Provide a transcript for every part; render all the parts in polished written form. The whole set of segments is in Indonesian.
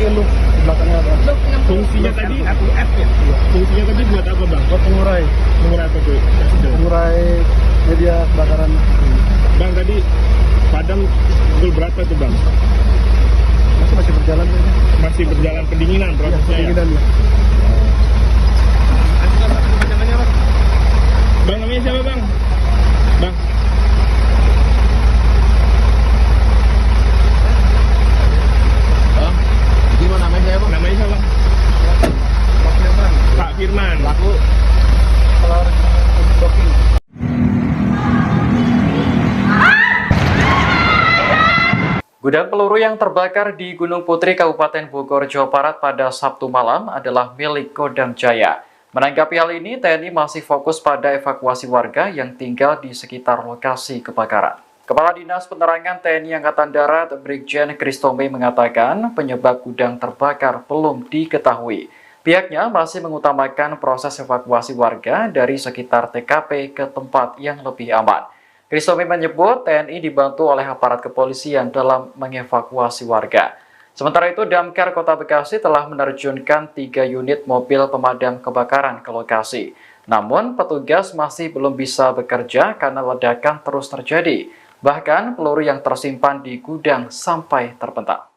pakai loop di belakangnya ada. Fungsinya tadi aku F ya? Fungsinya tadi buat apa bang? Buat mengurai Apa tuh? mengurai media kebakaran. Bang tadi padam pukul berapa tuh bang? Masih berjalan kayaknya. Masih berjalan pendinginan Iya, prosesnya ya? pendinginan ya. Bang namanya siapa bang? Bang? Gimana namanya ya bang? Namanya siapa? Pak Firman, Pak Firman. Laku kalau docking. Gudang peluru yang terbakar di Gunung Putri, Kabupaten Bogor, Jawa Barat pada Sabtu malam adalah milik Kodam Jaya. Menanggapi hal ini, TNI masih fokus pada evakuasi warga yang tinggal di sekitar lokasi kebakaran. Kepala Dinas Penerangan TNI Angkatan Darat, Brigjen Kristome mengatakan penyebab gudang terbakar belum diketahui. Pihaknya masih mengutamakan proses evakuasi warga dari sekitar TKP ke tempat yang lebih aman. Kristome menyebut TNI dibantu oleh aparat kepolisian dalam mengevakuasi warga. Sementara itu, Damkar Kota Bekasi telah menerjunkan 3 unit mobil pemadam kebakaran ke lokasi. Namun, petugas masih belum bisa bekerja karena ledakan terus terjadi. Bahkan, peluru yang tersimpan di gudang sampai terpental.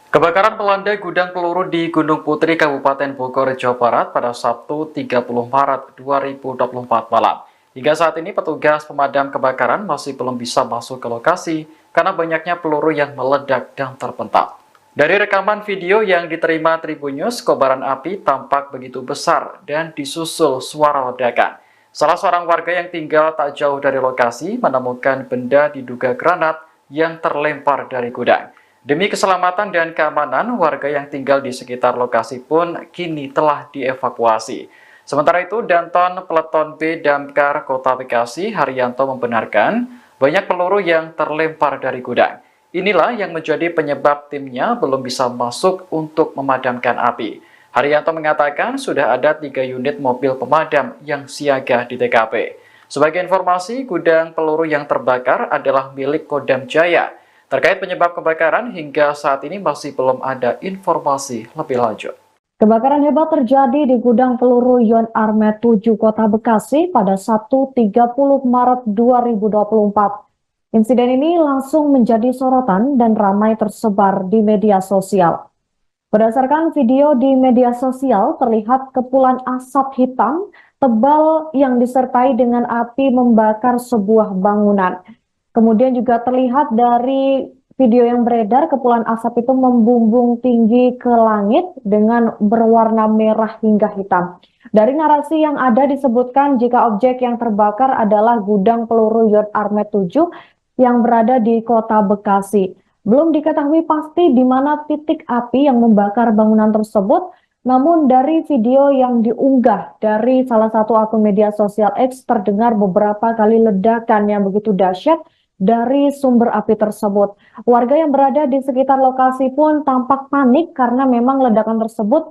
Kebakaran melanda gudang peluru di Gunung Putri, Kabupaten Bogor, Jawa Barat pada Sabtu 30 Maret 2024 malam. Hingga saat ini petugas pemadam kebakaran masih belum bisa masuk ke lokasi karena banyaknya peluru yang meledak dan terpental. Dari rekaman video yang diterima Tribun News, kobaran api tampak begitu besar dan disusul suara ledakan. Salah seorang warga yang tinggal tak jauh dari lokasi menemukan benda diduga granat yang terlempar dari gudang. Demi keselamatan dan keamanan, warga yang tinggal di sekitar lokasi pun kini telah dievakuasi. Sementara itu, Danton Peleton B Damkar Kota Bekasi, Haryanto membenarkan banyak peluru yang terlempar dari gudang. Inilah yang menjadi penyebab timnya belum bisa masuk untuk memadamkan api. Haryanto mengatakan sudah ada 3 unit mobil pemadam yang siaga di TKP. Sebagai informasi, gudang peluru yang terbakar adalah milik Kodam Jaya. Terkait penyebab kebakaran, hingga saat ini masih belum ada informasi lebih lanjut. Kebakaran hebat terjadi di gudang peluru Yon Armet 7 Kota Bekasi pada Sabtu 30 Maret 2024. Insiden ini langsung menjadi sorotan dan ramai tersebar di media sosial. Berdasarkan video di media sosial, terlihat kepulan asap hitam tebal yang disertai dengan api membakar sebuah bangunan. Kemudian juga terlihat dari video yang beredar, kepulan asap itu membumbung tinggi ke langit dengan berwarna merah hingga hitam. Dari narasi yang ada disebutkan jika objek yang terbakar adalah gudang peluru Yon Armet 7 yang berada di Kota Bekasi. Belum diketahui pasti di mana titik api yang membakar bangunan tersebut, namun dari video yang diunggah dari salah satu akun media sosial X terdengar beberapa kali ledakan yang begitu dahsyat dari sumber api tersebut. Warga yang berada di sekitar lokasi pun tampak panik karena memang ledakan tersebut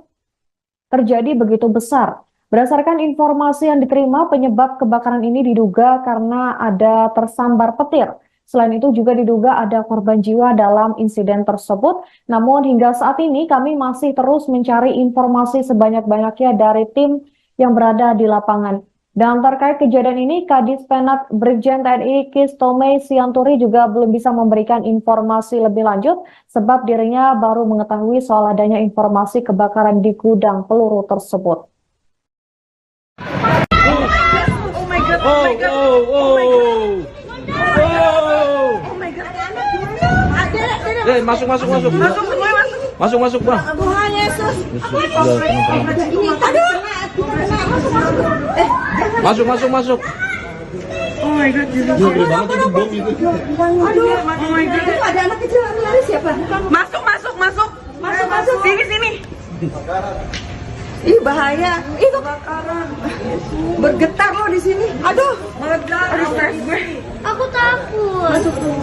terjadi begitu besar. Berdasarkan informasi yang diterima, penyebab kebakaran ini diduga karena ada tersambar petir. Selain itu juga diduga ada korban jiwa dalam insiden tersebut. Namun hingga saat ini kami masih terus mencari informasi sebanyak-banyaknya dari tim yang berada di lapangan. Dan terkait kejadian ini, Kadis Penat Brigjen TNI Kristome Sianturi juga belum bisa memberikan informasi lebih lanjut sebab dirinya baru mengetahui soal adanya informasi kebakaran di gudang peluru tersebut. Oh my god, oh my god, oh my god. Oh my god. Ada. Masuk. Masuk semua masuk. Masuk, Bang. Tuhan Yesus. Masuk. Oh my god, gede banget itu bom itu. Aduh, oh my god. Ada anak kecil lari siapa? Masuk. Sini. Ih, bahaya. Ih, kebakaran. Bergetar loh di sini. Aduh, meledak. Aduh, stres gue. Aku takut. Masuk tuh.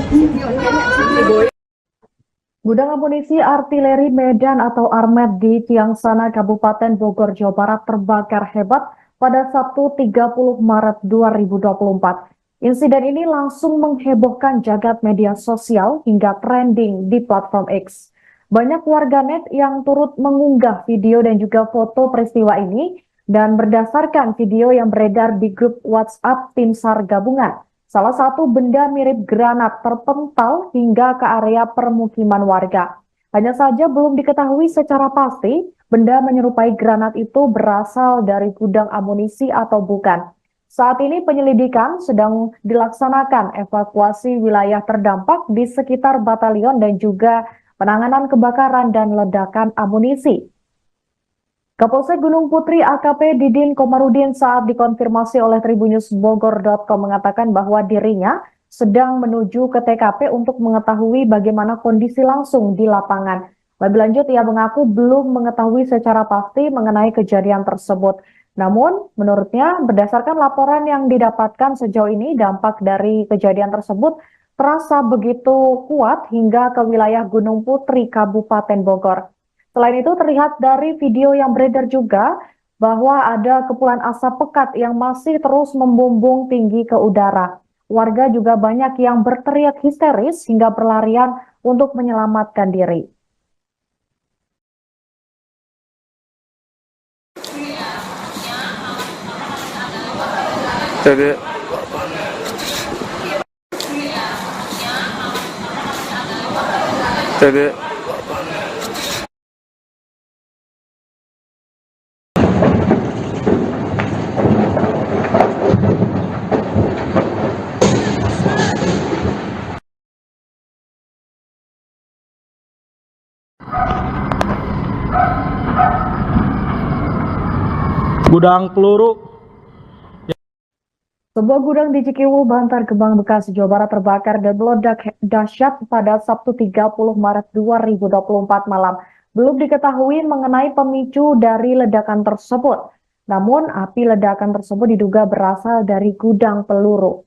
Gudang amunisi artileri Medan atau Armet di Tiangsana, Kabupaten Bogor, Jawa Barat terbakar hebat pada Sabtu 30 Maret 2024. Insiden ini langsung menghebohkan jagat media sosial hingga trending di platform X. Banyak warganet yang turut mengunggah video dan juga foto peristiwa ini, dan berdasarkan video yang beredar di grup WhatsApp Tim SAR Gabungan, salah satu benda mirip granat terpental hingga ke area permukiman warga. Hanya saja belum diketahui secara pasti benda menyerupai granat itu berasal dari gudang amunisi atau bukan. Saat ini penyelidikan sedang dilaksanakan evakuasi wilayah terdampak di sekitar batalion dan juga penanganan kebakaran dan ledakan amunisi. Kapolsek Gunung Putri AKP Didin Komarudin saat dikonfirmasi oleh tribunnews.bogor.com mengatakan bahwa dirinya sedang menuju ke TKP untuk mengetahui bagaimana kondisi langsung di lapangan. Lebih lanjut, ia mengaku belum mengetahui secara pasti mengenai kejadian tersebut. Namun, menurutnya berdasarkan laporan yang didapatkan sejauh ini, dampak dari kejadian tersebut terasa begitu kuat hingga ke wilayah Gunung Putri, Kabupaten Bogor. Selain itu terlihat dari video yang beredar juga bahwa ada kepulan asap pekat yang masih terus membumbung tinggi ke udara. Warga juga banyak yang berteriak histeris hingga berlarian untuk menyelamatkan diri. Gudang peluru. Sebuah gudang di Cikiwu, Bantar Gebang, Bekasi, Jawa Barat terbakar dan meledak dahsyat pada Sabtu 30 Maret 2024 malam. Belum diketahui mengenai pemicu dari ledakan tersebut. Namun, api ledakan tersebut diduga berasal dari gudang peluru.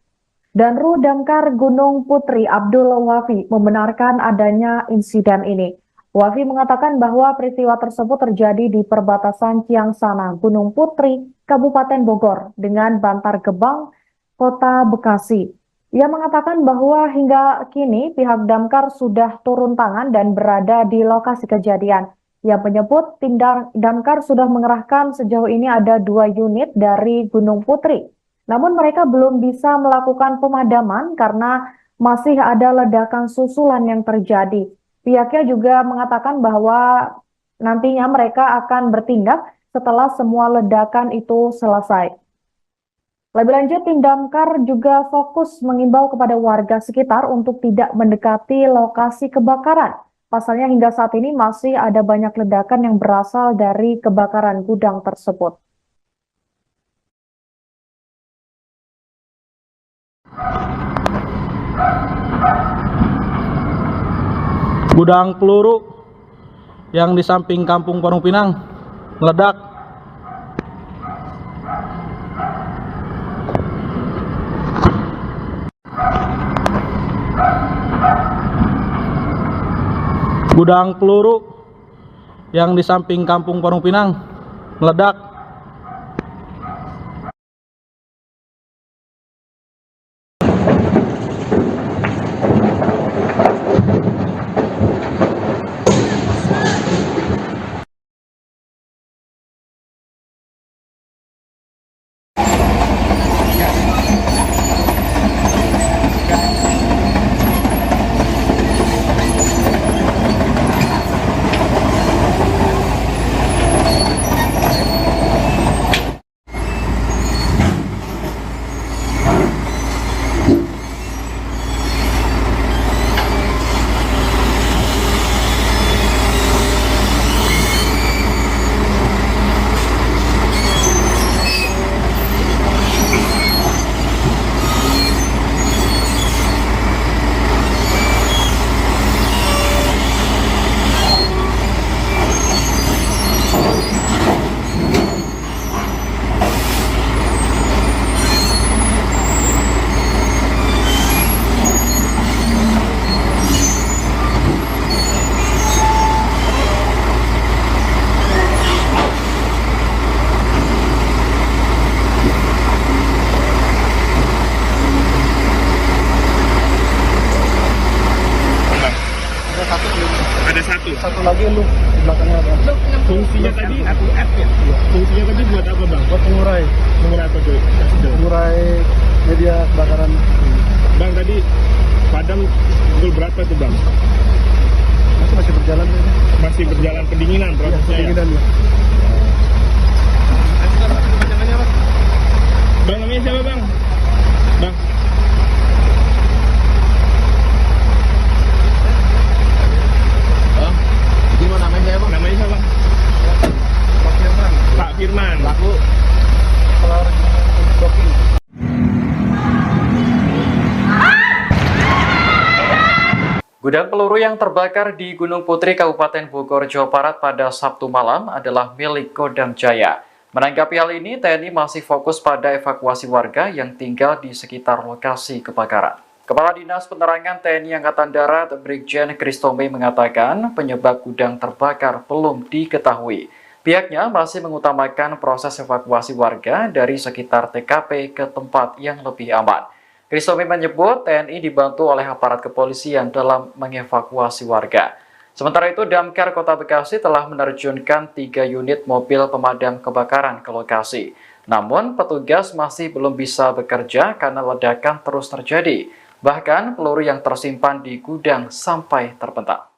Danru Damkar Gunung Putri Abdul Wafi membenarkan adanya insiden ini. Wafi mengatakan bahwa peristiwa tersebut terjadi di perbatasan Tiangsana, Gunung Putri, Kabupaten Bogor dengan Bantar Gebang, Kota Bekasi. Ia mengatakan bahwa hingga kini pihak damkar sudah turun tangan dan berada di lokasi kejadian. Ia menyebut tim damkar sudah mengerahkan sejauh ini ada 2 unit dari Gunung Putri. Namun mereka belum bisa melakukan pemadaman karena masih ada ledakan susulan yang terjadi. Pihaknya juga mengatakan bahwa nantinya mereka akan bertindak setelah semua ledakan itu selesai. Lebih lanjut, tim damkar juga fokus mengimbau kepada warga sekitar untuk tidak mendekati lokasi kebakaran. Pasalnya hingga saat ini masih ada banyak ledakan yang berasal dari kebakaran gudang tersebut. Gudang peluru yang di samping Kampung Parung Pinang meledak. Gudang peluru yang di samping Kampung Parung Pinang meledak. dia kebakaran. Bang, tadi padam pukul berapa tuh bang? Masih berjalan ini. Masih berjalan pendinginan prosesnya ya? Pendinginan ya. Bang, namanya siapa bang? Bang. Gimana namanya saya bang? Namanya siapa? Pak Firman. Pak Firman. Laku. Gudang peluru yang terbakar di Gunung Putri, Kabupaten Bogor, Jawa Barat pada Sabtu malam adalah milik Kodam Jaya. Menanggapi hal ini, TNI masih fokus pada evakuasi warga yang tinggal di sekitar lokasi kebakaran. Kepala Dinas Penerangan TNI Angkatan Darat, Brigjen Kristome mengatakan penyebab gudang terbakar belum diketahui. Pihaknya masih mengutamakan proses evakuasi warga dari sekitar TKP ke tempat yang lebih aman. Kristome menyebut TNI dibantu oleh aparat kepolisian dalam mengevakuasi warga. Sementara itu, Damkar Kota Bekasi telah menerjunkan 3 unit mobil pemadam kebakaran ke lokasi. Namun, petugas masih belum bisa bekerja karena ledakan terus terjadi. Bahkan, peluru yang tersimpan di gudang sampai terpental.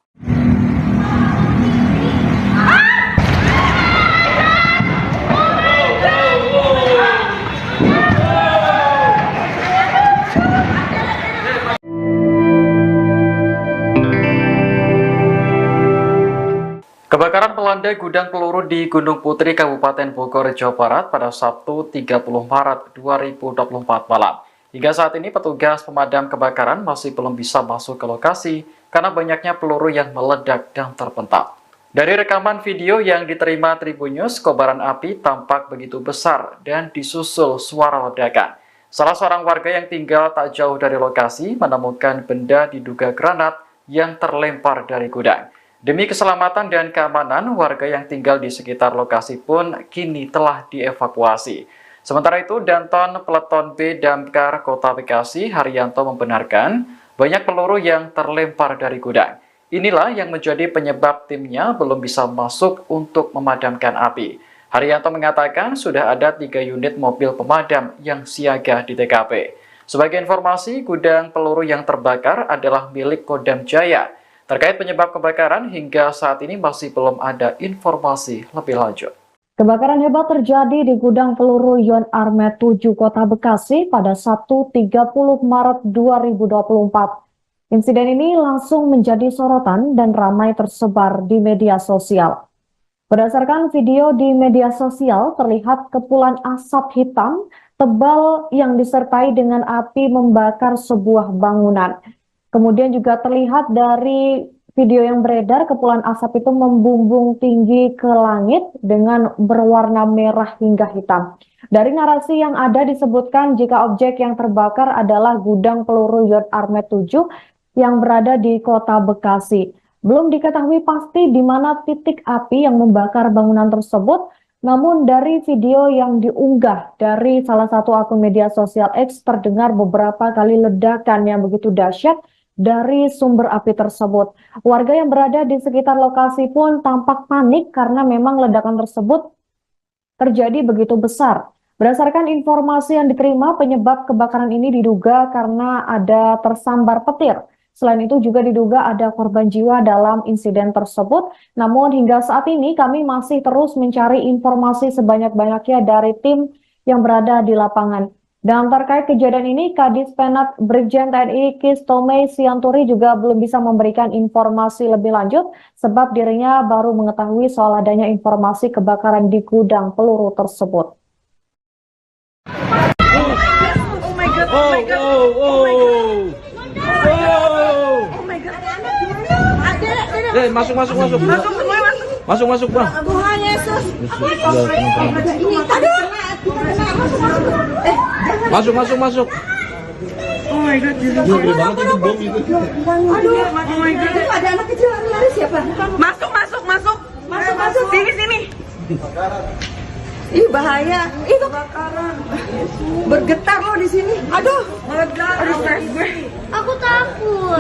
Kebakaran melanda gudang peluru di Gunung Putri, Kabupaten Bogor, Jawa Barat pada Sabtu 30 Maret 2024 malam. Hingga saat ini petugas pemadam kebakaran masih belum bisa masuk ke lokasi karena banyaknya peluru yang meledak dan terpental. Dari rekaman video yang diterima Tribunnews, kobaran api tampak begitu besar dan disusul suara ledakan. Salah seorang warga yang tinggal tak jauh dari lokasi menemukan benda diduga granat yang terlempar dari gudang. Demi keselamatan dan keamanan, warga yang tinggal di sekitar lokasi pun kini telah dievakuasi. Sementara itu, Danton Peleton B Damkar Kota Bekasi, Haryanto, membenarkan banyak peluru yang terlempar dari gudang. Inilah yang menjadi penyebab timnya belum bisa masuk untuk memadamkan api. Haryanto mengatakan sudah ada 3 unit mobil pemadam yang siaga di TKP. Sebagai informasi, gudang peluru yang terbakar adalah milik Kodam Jaya. Terkait penyebab kebakaran, hingga saat ini masih belum ada informasi lebih lanjut. Kebakaran hebat terjadi di gudang peluru Yon Armet 7 Kota Bekasi pada Sabtu 30 Maret 2024. Insiden ini langsung menjadi sorotan dan ramai tersebar di media sosial. Berdasarkan video di media sosial, terlihat kepulan asap hitam tebal yang disertai dengan api membakar sebuah bangunan. Kemudian juga terlihat dari video yang beredar, kepulan asap itu membumbung tinggi ke langit dengan berwarna merah hingga hitam. Dari narasi yang ada disebutkan jika objek yang terbakar adalah gudang peluru Yon Armet 7 yang berada di Kota Bekasi. Belum diketahui pasti di mana titik api yang membakar bangunan tersebut, namun dari video yang diunggah dari salah satu akun media sosial X terdengar beberapa kali ledakan yang begitu dahsyat dari sumber api tersebut. Warga yang berada di sekitar lokasi pun tampak panik karena memang ledakan tersebut terjadi begitu besar. Berdasarkan informasi yang diterima, penyebab kebakaran ini diduga karena ada tersambar petir. Selain itu juga diduga ada korban jiwa dalam insiden tersebut. Namun hingga saat ini kami masih terus mencari informasi sebanyak-banyaknya dari tim yang berada di lapangan. Dan terkait kejadian ini, Kadis Penat Brigjen TNI Kristome Sianturi juga belum bisa memberikan informasi lebih lanjut sebab dirinya baru mengetahui soal adanya informasi kebakaran di gudang peluru tersebut. Oh my god, oh my god, oh my god. Oh my god. Masuk. Masuk semua, masuk. Masuk bang. Tuhan Yesus. Masuk. Oh my god, Gede banget itu bom itu. aduh, oh my god. Itu ada anak kecil lari siapa? Masuk. Sini. Ih bahaya. Itu kebakaran. Bergetar loh di sini. Aduh. Aduh, stres gue. Aku takut.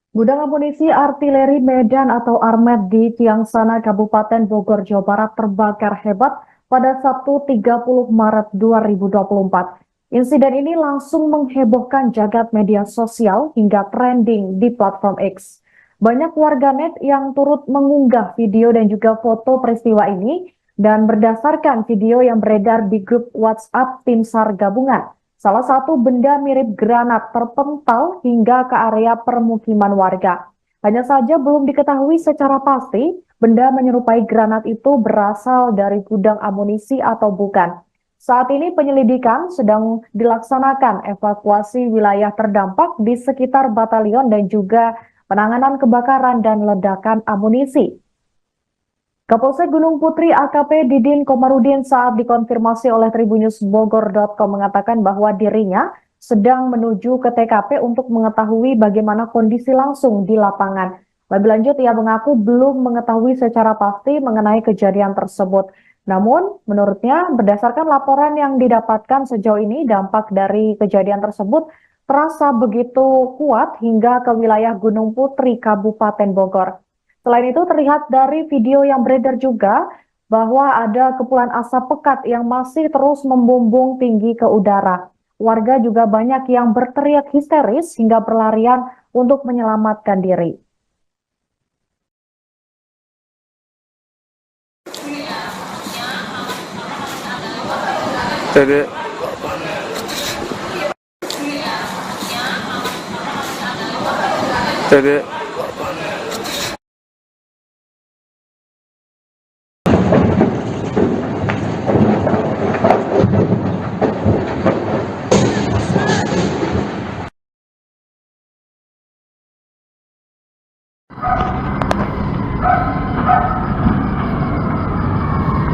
Gudang amunisi artileri Medan atau Armet di Tiangsana, Kabupaten Bogor, Jawa Barat terbakar hebat pada Sabtu 30 Maret 2024. Insiden ini langsung menghebohkan jagat media sosial hingga trending di platform X. Banyak warganet yang turut mengunggah video dan juga foto peristiwa ini, dan berdasarkan video yang beredar di grup WhatsApp Tim SAR gabungan, salah satu benda mirip granat terpental hingga ke area permukiman warga. Hanya saja belum diketahui secara pasti benda menyerupai granat itu berasal dari gudang amunisi atau bukan. Saat ini penyelidikan sedang dilaksanakan evakuasi wilayah terdampak di sekitar batalion dan juga penanganan kebakaran dan ledakan amunisi. Kapolsek Gunung Putri AKP Didin Komarudin saat dikonfirmasi oleh tribunnews.bogor.com mengatakan bahwa dirinya sedang menuju ke TKP untuk mengetahui bagaimana kondisi langsung di lapangan. Lebih lanjut, ia mengaku belum mengetahui secara pasti mengenai kejadian tersebut. Namun, menurutnya berdasarkan laporan yang didapatkan sejauh ini, dampak dari kejadian tersebut terasa begitu kuat hingga ke wilayah Gunung Putri, Kabupaten Bogor. Selain itu, terlihat dari video yang beredar juga bahwa ada kepulan asap pekat yang masih terus membumbung tinggi ke udara. Warga juga banyak yang berteriak histeris hingga berlarian untuk menyelamatkan diri.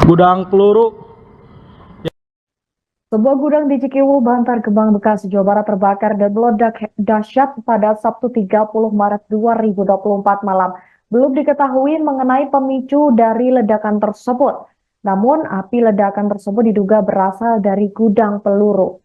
Gudang peluru. Sebuah gudang di Cikiwu, Bantar Gebang, Bekasi, Jawa Barat terbakar dan meledak dahsyat pada Sabtu 30 Maret 2024 malam. Belum diketahui mengenai pemicu dari ledakan tersebut. Namun, api ledakan tersebut diduga berasal dari gudang peluru.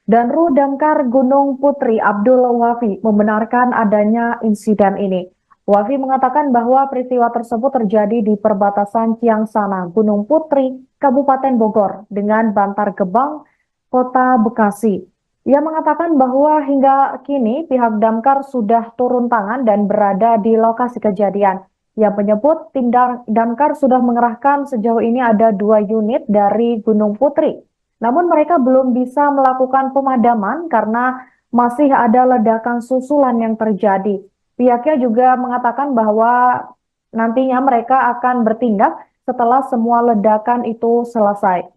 Danru Damkar Gunung Putri Abdul Wafi membenarkan adanya insiden ini. Wafi mengatakan bahwa peristiwa tersebut terjadi di perbatasan Ciangsana, Gunung Putri, Kabupaten Bogor dengan Bantar Gebang, Kota Bekasi. Ia mengatakan bahwa hingga kini pihak Damkar sudah turun tangan dan berada di lokasi kejadian. Ia menyebut tim Damkar sudah mengerahkan sejauh ini ada 2 unit dari Gunung Putri. Namun mereka belum bisa melakukan pemadaman karena masih ada ledakan susulan yang terjadi. Pihaknya juga mengatakan bahwa nantinya mereka akan bertindak setelah semua ledakan itu selesai.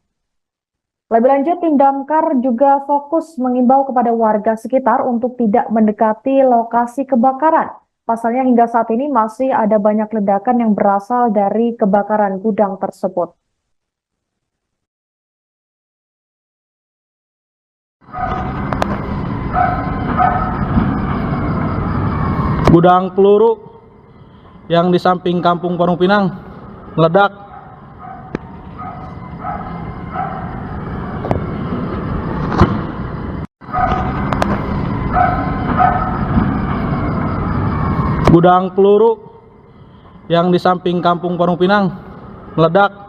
Lebih lanjut, tim Damkar juga fokus mengimbau kepada warga sekitar untuk tidak mendekati lokasi kebakaran. Pasalnya hingga saat ini masih ada banyak ledakan yang berasal dari kebakaran gudang tersebut. Gudang peluru yang di samping Kampung Parung Pinang meledak. Gudang peluru yang di samping Kampung Parung Pinang meledak.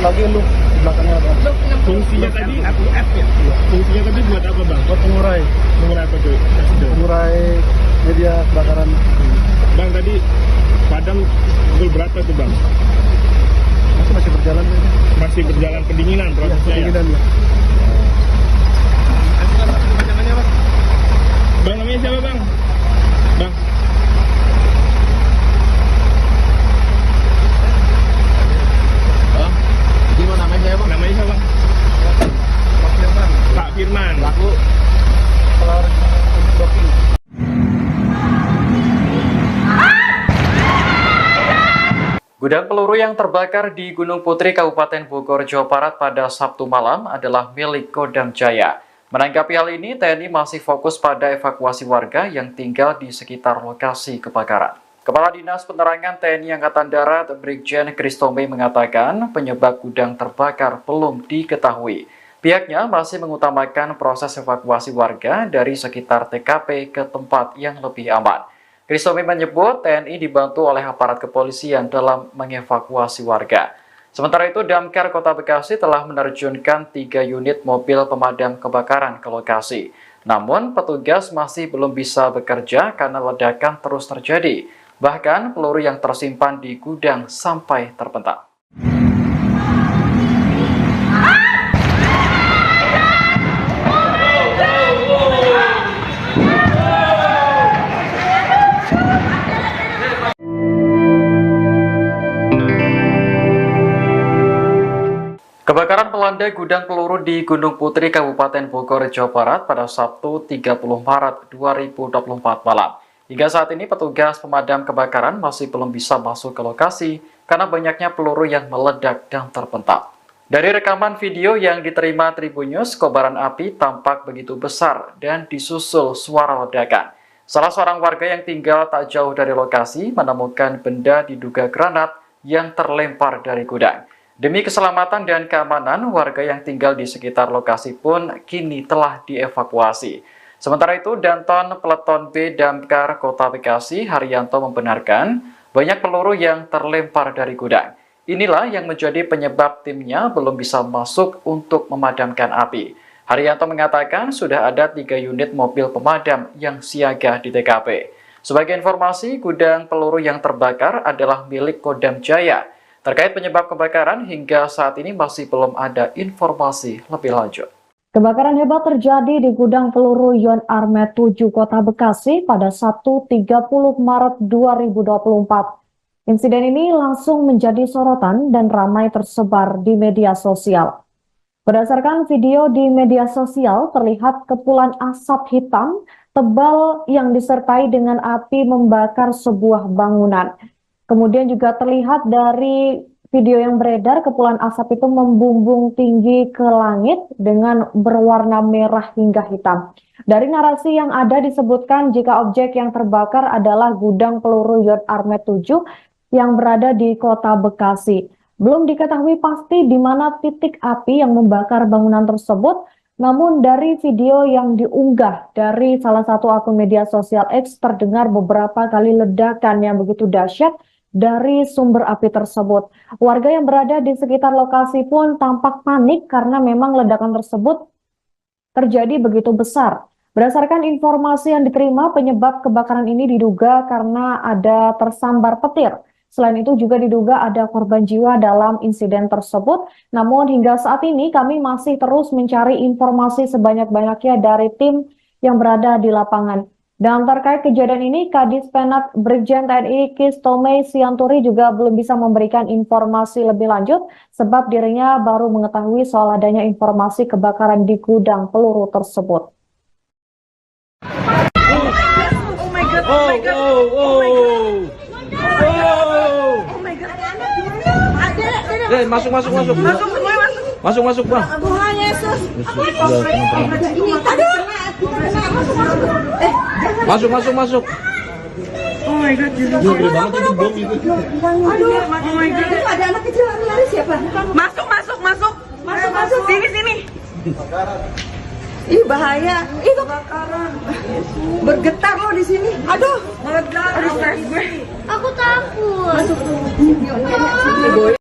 lagi lu di belakangnya ada. Fungsinya tadi aku F ya. Fungsinya tadi buat apa bang? Buat pengurai Mengurai apa tuh? Kasih tahu. pengurai media kebakaran. Bang tadi padam pukul berapa tuh bang? Masih berjalan ini. Masih berjalan pendinginan prosesnya ya? Pendinginan ya. Bang namanya siapa bang? Bang. Gimana namanya siapa? Namanya siapa bang? Pak Firman. Pak Firman. Laku. Gudang peluru yang terbakar di Gunung Putri, Kabupaten Bogor, Jawa Barat pada Sabtu malam adalah milik Kodam Jaya. Menanggapi hal ini, TNI masih fokus pada evakuasi warga yang tinggal di sekitar lokasi kebakaran. Kepala Dinas Penerangan TNI Angkatan Darat, Brigjen Kristome mengatakan penyebab gudang terbakar belum diketahui. Pihaknya masih mengutamakan proses evakuasi warga dari sekitar TKP ke tempat yang lebih aman. Kristome menyebut TNI dibantu oleh aparat kepolisian dalam mengevakuasi warga. Sementara itu, Damkar Kota Bekasi telah menerjunkan 3 unit mobil pemadam kebakaran ke lokasi. Namun, petugas masih belum bisa bekerja karena ledakan terus terjadi. Bahkan, peluru yang tersimpan di gudang sampai terpental. Kebakaran melanda gudang peluru di Gunung Putri, Kabupaten Bogor, Jawa Barat pada Sabtu 30 Maret 2024 malam. Hingga saat ini petugas pemadam kebakaran masih belum bisa masuk ke lokasi karena banyaknya peluru yang meledak dan terpental. Dari rekaman video yang diterima Tribunnews, kobaran api tampak begitu besar dan disusul suara ledakan. Salah seorang warga yang tinggal tak jauh dari lokasi menemukan benda diduga granat yang terlempar dari gudang. Demi keselamatan dan keamanan, warga yang tinggal di sekitar lokasi pun kini telah dievakuasi. Sementara itu, Danton Peleton B Damkar Kota Bekasi, Haryanto membenarkan banyak peluru yang terlempar dari gudang. Inilah yang menjadi penyebab timnya belum bisa masuk untuk memadamkan api. Haryanto mengatakan sudah ada 3 unit mobil pemadam yang siaga di TKP. Sebagai informasi, gudang peluru yang terbakar adalah milik Kodam Jaya. Terkait penyebab kebakaran, hingga saat ini masih belum ada informasi lebih lanjut. Kebakaran hebat terjadi di gudang peluru Yon Armet 7 Kota Bekasi pada Sabtu 30 Maret 2024. Insiden ini langsung menjadi sorotan dan ramai tersebar di media sosial. Berdasarkan video di media sosial, terlihat kepulan asap hitam tebal yang disertai dengan api membakar sebuah bangunan. Kemudian juga terlihat dari video yang beredar, kepulan asap itu membumbung tinggi ke langit dengan berwarna merah hingga hitam. Dari narasi yang ada disebutkan jika objek yang terbakar adalah gudang peluru Yon Armet 7 yang berada di Kota Bekasi. Belum diketahui pasti di mana titik api yang membakar bangunan tersebut, namun dari video yang diunggah dari salah satu akun media sosial X terdengar beberapa kali ledakan yang begitu dahsyat dari sumber api tersebut. Warga yang berada di sekitar lokasi pun tampak panik karena memang ledakan tersebut terjadi begitu besar. Berdasarkan informasi yang diterima, penyebab kebakaran ini diduga karena ada tersambar petir. Selain itu juga diduga ada korban jiwa dalam insiden tersebut. Namun hingga saat ini kami masih terus mencari informasi sebanyak-banyaknya dari tim yang berada di lapangan. Dan terkait kejadian ini, Kadis Penat Brigjen TNI Kristome Sianturi juga belum bisa memberikan informasi lebih lanjut sebab dirinya baru mengetahui soal adanya informasi kebakaran di gudang peluru tersebut. Oh my god, oh my god, oh my god. Masuk. Masuk, semuanya masuk. Masuk, Bang. Tuhan Yesus. Masuk. Oh my god, Jesus. Gede banget itu bom itu. Aduh, oh my god. Itu ada anak kecil lari siapa? Masuk. Sini. Ih bahaya. Itu kebakaran. Bergetar loh di sini. Aduh, Aduh, stres gue. aku takut. Masuk tuh.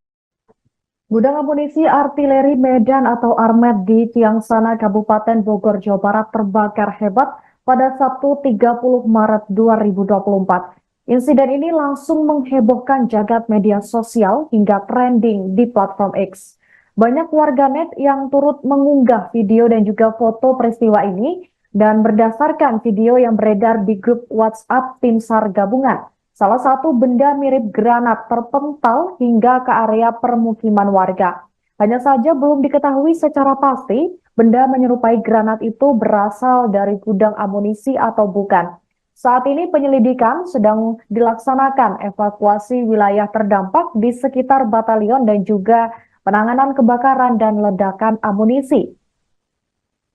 Gudang amunisi artileri Medan atau Armet di Ciangsana, Kabupaten Bogor, Jawa Barat terbakar hebat pada Sabtu 30 Maret 2024. Insiden ini langsung menghebohkan jagat media sosial hingga trending di platform X. Banyak warganet yang turut mengunggah video dan juga foto peristiwa ini, dan berdasarkan video yang beredar di grup WhatsApp Tim SAR Gabungan, salah satu benda mirip granat terpental hingga ke area permukiman warga. Hanya saja belum diketahui secara pasti benda menyerupai granat itu berasal dari gudang amunisi atau bukan. Saat ini penyelidikan sedang dilaksanakan evakuasi wilayah terdampak di sekitar batalion dan juga penanganan kebakaran dan ledakan amunisi.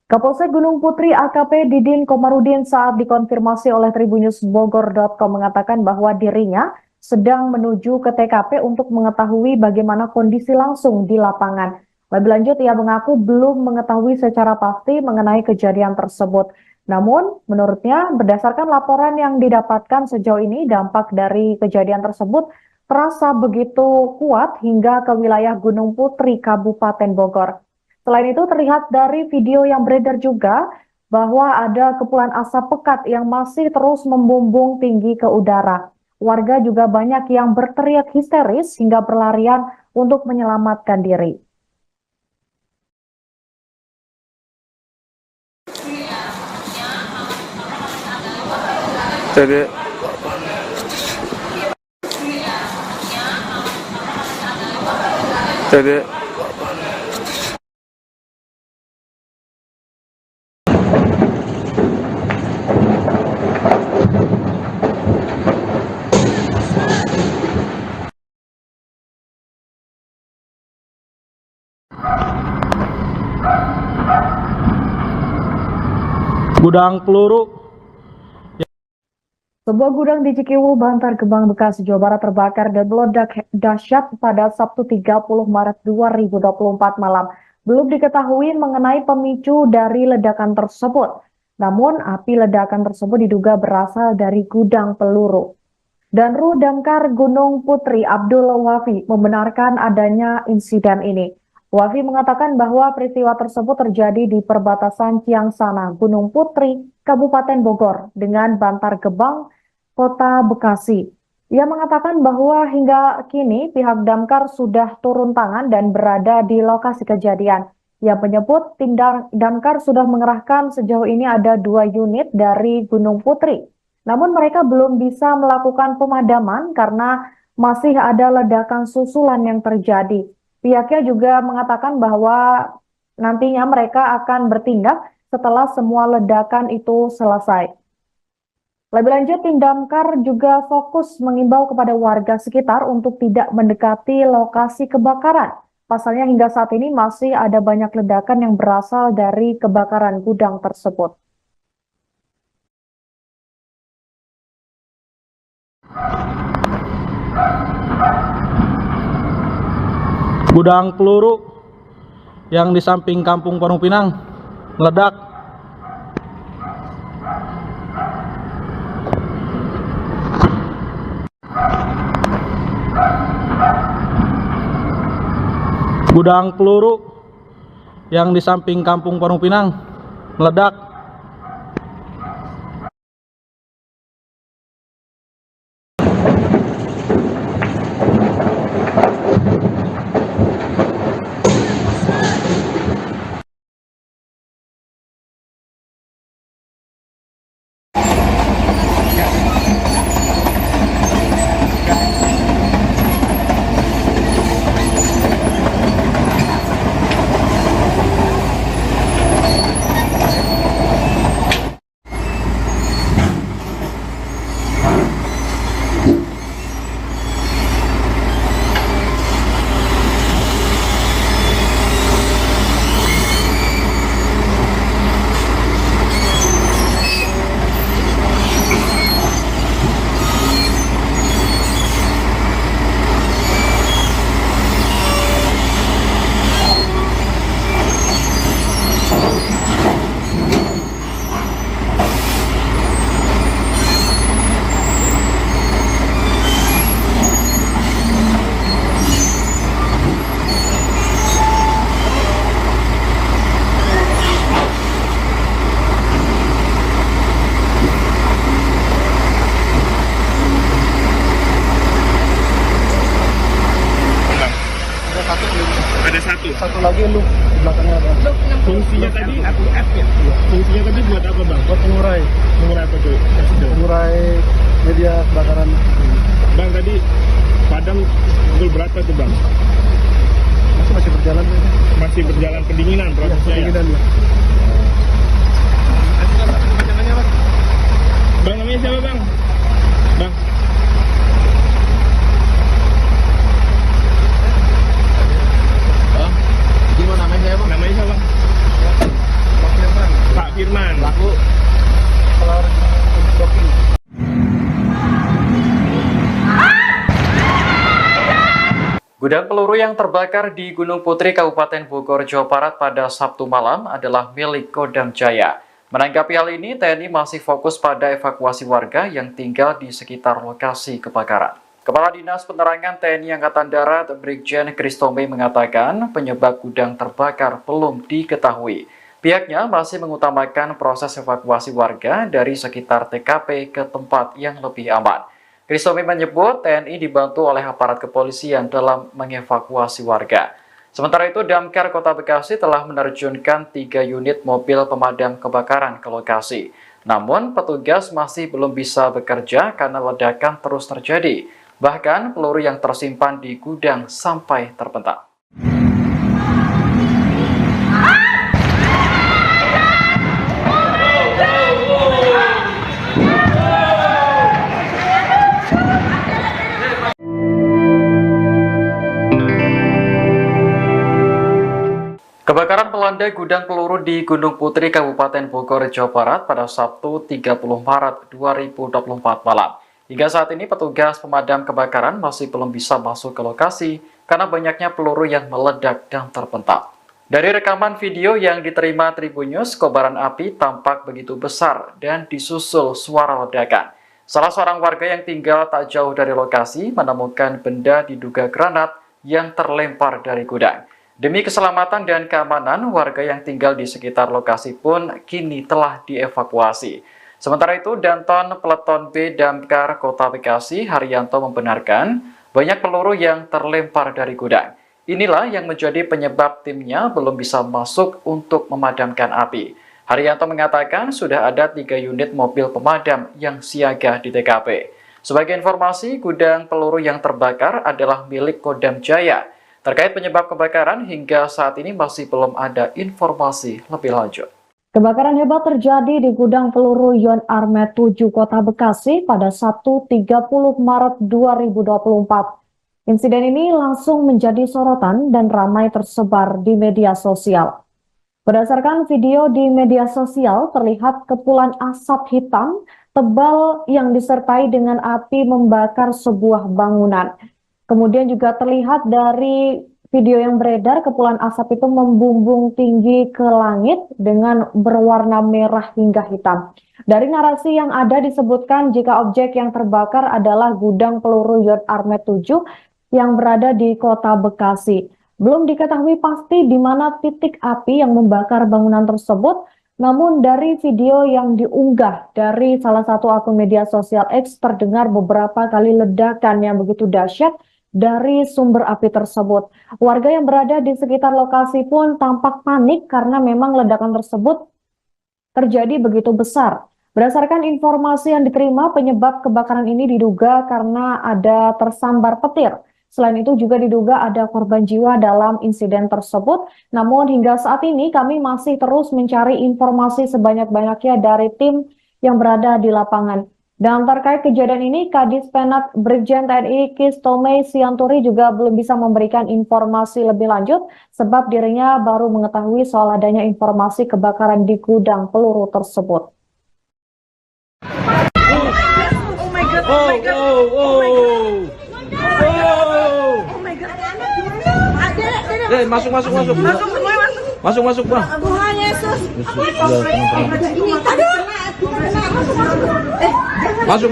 Kapolsek Gunung Putri AKP Didin Komarudin saat dikonfirmasi oleh tribunnews.bogor.com mengatakan bahwa dirinya sedang menuju ke TKP untuk mengetahui bagaimana kondisi langsung di lapangan. Lebih lanjut, ia mengaku belum mengetahui secara pasti mengenai kejadian tersebut. Namun, menurutnya berdasarkan laporan yang didapatkan sejauh ini, dampak dari kejadian tersebut terasa begitu kuat hingga ke wilayah Gunung Putri, Kabupaten Bogor. Selain itu terlihat dari video yang beredar juga bahwa ada kepulan asap pekat yang masih terus membumbung tinggi ke udara. Warga juga banyak yang berteriak histeris hingga berlarian untuk menyelamatkan diri. Jadi Gudang peluru. Sebuah gudang di Cikiwul, Bantar Gebang, Bekasi, Jawa Barat terbakar dan meledak dahsyat pada Sabtu 30 Maret 2024 malam. Belum diketahui mengenai pemicu dari ledakan tersebut. Namun, api ledakan tersebut diduga berasal dari gudang peluru. Danru Damkar Gunung Putri Abdul Wafi membenarkan adanya insiden ini. Wafi mengatakan bahwa peristiwa tersebut terjadi di perbatasan Ciangsana, Gunung Putri, Kabupaten Bogor dengan Bantar Gebang, Kota Bekasi. Ia mengatakan bahwa hingga kini pihak damkar sudah turun tangan dan berada di lokasi kejadian. Ia menyebut tim damkar sudah mengerahkan sejauh ini ada 2 unit dari Gunung Putri. Namun mereka belum bisa melakukan pemadaman karena masih ada ledakan susulan yang terjadi. Pihaknya juga mengatakan bahwa nantinya mereka akan bertindak setelah semua ledakan itu selesai. Lebih lanjut, tim damkar juga fokus mengimbau kepada warga sekitar untuk tidak mendekati lokasi kebakaran. Pasalnya hingga saat ini masih ada banyak ledakan yang berasal dari kebakaran gudang tersebut. Gudang peluru yang di samping Kampung Parung Pinang meledak. Gudang peluru yang di samping Kampung Parung Pinang meledak. satu lagi lu di belakangnya ada. Fungsinya tadi F ya? Fungsinya tadi buat apa bang? Buat mengurai Mengurai apa tuh? Kasih tahu. mengurai media kebakaran. Bang tadi padam pukul berapa tuh bang? Masih berjalan ini. Masih berjalan pendinginan Ya, prosesnya ya? pendinginan ya. Bang namanya siapa bang? Bang? Bang, gimana namanya saya bang? Namanya siapa? Pak Firman. Laku. Kalau docking. Gudang peluru yang terbakar di Gunung Putri, Kabupaten Bogor, Jawa Barat pada Sabtu malam adalah milik Kodam Jaya. Menanggapi hal ini, TNI masih fokus pada evakuasi warga yang tinggal di sekitar lokasi kebakaran. Kepala Dinas Penerangan TNI Angkatan Darat, Brigjen Kristome mengatakan penyebab gudang terbakar belum diketahui. Pihaknya masih mengutamakan proses evakuasi warga dari sekitar TKP ke tempat yang lebih aman. Kristome menyebut TNI dibantu oleh aparat kepolisian dalam mengevakuasi warga. Sementara itu, Damkar Kota Bekasi telah menerjunkan 3 unit mobil pemadam kebakaran ke lokasi. Namun, petugas masih belum bisa bekerja karena ledakan terus terjadi. Bahkan, peluru yang tersimpan di gudang sampai terpental. Kebakaran melanda gudang peluru di Gunung Putri, Kabupaten Bogor, Jawa Barat pada Sabtu 30 Maret 2024 malam. Hingga saat ini petugas pemadam kebakaran masih belum bisa masuk ke lokasi karena banyaknya peluru yang meledak dan terpental. Dari rekaman video yang diterima Tribunnews, kobaran api tampak begitu besar dan disusul suara ledakan. Salah seorang warga yang tinggal tak jauh dari lokasi menemukan benda diduga granat yang terlempar dari gudang. Demi keselamatan dan keamanan, warga yang tinggal di sekitar lokasi pun kini telah dievakuasi. Sementara itu, Danton Peleton B Damkar Kota Bekasi, Haryanto membenarkan banyak peluru yang terlempar dari gudang. Inilah yang menjadi penyebab timnya belum bisa masuk untuk memadamkan api. Haryanto mengatakan sudah ada 3 unit mobil pemadam yang siaga di TKP. Sebagai informasi, gudang peluru yang terbakar adalah milik Kodam Jaya. Terkait penyebab kebakaran, hingga saat ini masih belum ada informasi lebih lanjut. Kebakaran hebat terjadi di gudang peluru Yon Armet 7 Kota Bekasi pada Sabtu 30 Maret 2024. Insiden ini langsung menjadi sorotan dan ramai tersebar di media sosial. Berdasarkan video di media sosial, terlihat kepulan asap hitam tebal yang disertai dengan api membakar sebuah bangunan. Kemudian juga terlihat dari video yang beredar, kepulan asap itu membumbung tinggi ke langit dengan berwarna merah hingga hitam. Dari narasi yang ada disebutkan jika objek yang terbakar adalah gudang peluru Yon Armet 7 yang berada di Kota Bekasi. Belum diketahui pasti di mana titik api yang membakar bangunan tersebut, namun dari video yang diunggah dari salah satu akun media sosial X terdengar beberapa kali ledakan yang begitu dahsyat dari sumber api tersebut. Warga yang berada di sekitar lokasi pun tampak panik karena memang ledakan tersebut terjadi begitu besar. Berdasarkan informasi yang diterima, penyebab kebakaran ini diduga karena ada tersambar petir. Selain itu juga diduga ada korban jiwa dalam insiden tersebut. Namun hingga saat ini kami masih terus mencari informasi sebanyak-banyaknya dari tim yang berada di lapangan. Dan terkait kejadian ini, Kadis Penat Brigjen TNI Kristome Sianturi juga belum bisa memberikan informasi lebih lanjut sebab dirinya baru mengetahui soal adanya informasi kebakaran di gudang peluru tersebut. Oh my god, oh my god, oh my god. Oh my god. Ada. Masuk. Masuk semua masuk. Masuk, Bang. Tuhan Yesus. Aduh. Masuk.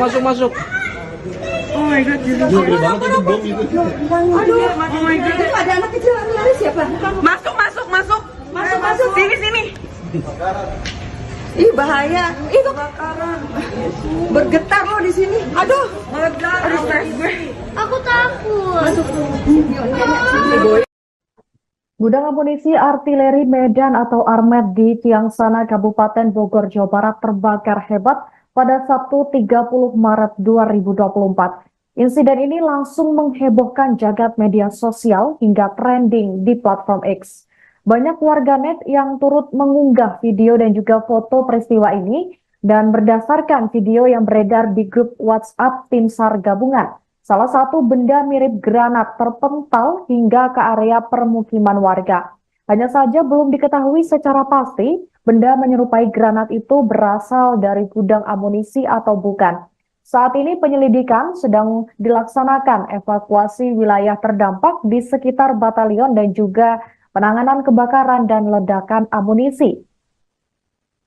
Oh my god, Gede banget itu bom itu. aduh, oh my god. Itu ada anak kecil lari siapa? Masuk. Sini. Ih bahaya. Itu kebakaran. Bergetar loh di sini. Aduh. Aduh, stres gue. Aku takut. Gudang amunisi artileri Medan atau Armet di Tiangsana, Kabupaten Bogor, Jawa Barat terbakar hebat pada Sabtu 30 Maret 2024. Insiden ini langsung menghebohkan jagat media sosial hingga trending di platform X. Banyak warganet yang turut mengunggah video dan juga foto peristiwa ini, dan berdasarkan video yang beredar di grup WhatsApp Tim SAR Gabungan, salah satu benda mirip granat terpental hingga ke area permukiman warga. Hanya saja belum diketahui secara pasti benda menyerupai granat itu berasal dari gudang amunisi atau bukan. Saat ini penyelidikan sedang dilaksanakan evakuasi wilayah terdampak di sekitar batalion dan juga penanganan kebakaran dan ledakan amunisi.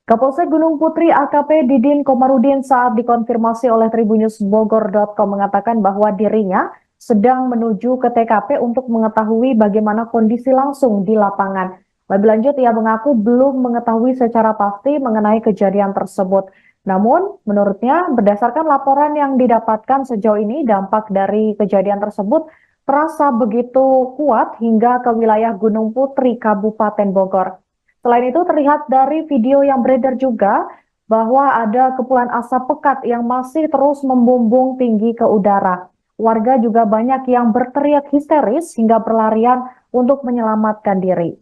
Kapolsek Gunung Putri AKP Didin Komarudin saat dikonfirmasi oleh tribunnews.bogor.com mengatakan bahwa dirinya sedang menuju ke TKP untuk mengetahui bagaimana kondisi langsung di lapangan. Lebih lanjut, ia mengaku belum mengetahui secara pasti mengenai kejadian tersebut. Namun, menurutnya berdasarkan laporan yang didapatkan sejauh ini, dampak dari kejadian tersebut terasa begitu kuat hingga ke wilayah Gunung Putri, Kabupaten Bogor. Selain itu, terlihat dari video yang beredar juga bahwa ada kepulan asap pekat yang masih terus membumbung tinggi ke udara. Warga juga banyak yang berteriak histeris hingga berlarian untuk menyelamatkan diri.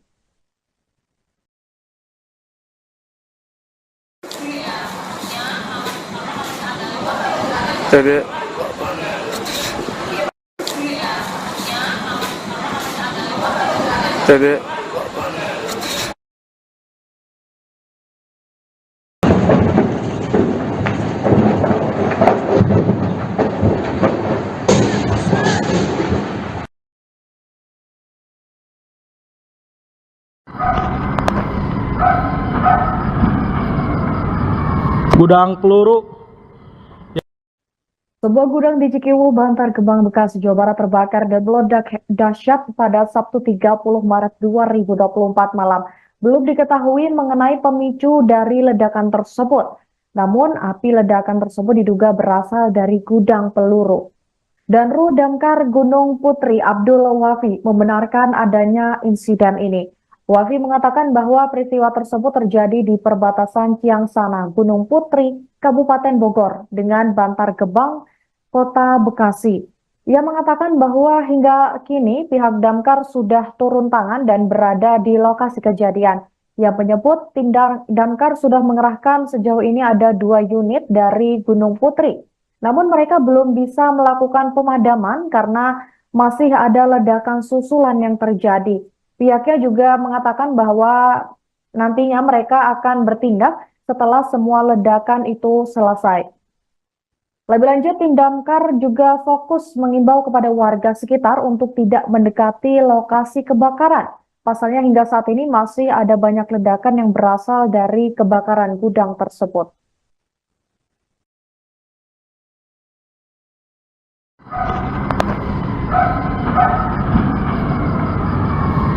Gudang peluru. Sebuah gudang di Cikiwu, Bantar Gebang, Bekasi, Jawa Barat terbakar dan meledak dahsyat pada Sabtu 30 Maret 2024 malam. Belum diketahui mengenai pemicu dari ledakan tersebut. Namun, api ledakan tersebut diduga berasal dari gudang peluru. Danru Damkar Gunung Putri Abdul Wafi membenarkan adanya insiden ini. Wafi mengatakan bahwa peristiwa tersebut terjadi di perbatasan Tiangsana, Gunung Putri, Kabupaten Bogor dengan Bantar Gebang, Kota Bekasi. Ia mengatakan bahwa hingga kini pihak damkar sudah turun tangan dan berada di lokasi kejadian. Ia menyebut tim damkar sudah mengerahkan sejauh ini ada 2 unit dari Gunung Putri. Namun mereka belum bisa melakukan pemadaman karena masih ada ledakan susulan yang terjadi. Pihaknya juga mengatakan bahwa nantinya mereka akan bertindak setelah semua ledakan itu selesai. Lebih lanjut, tim damkar juga fokus mengimbau kepada warga sekitar untuk tidak mendekati lokasi kebakaran. Pasalnya hingga saat ini masih ada banyak ledakan yang berasal dari kebakaran gudang tersebut.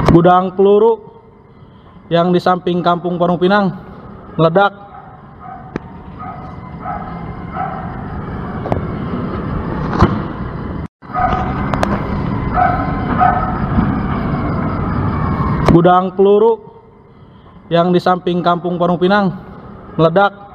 Gudang peluru yang di samping Kampung Parung Pinang meledak. Gudang peluru yang di samping Kampung Parung Pinang meledak.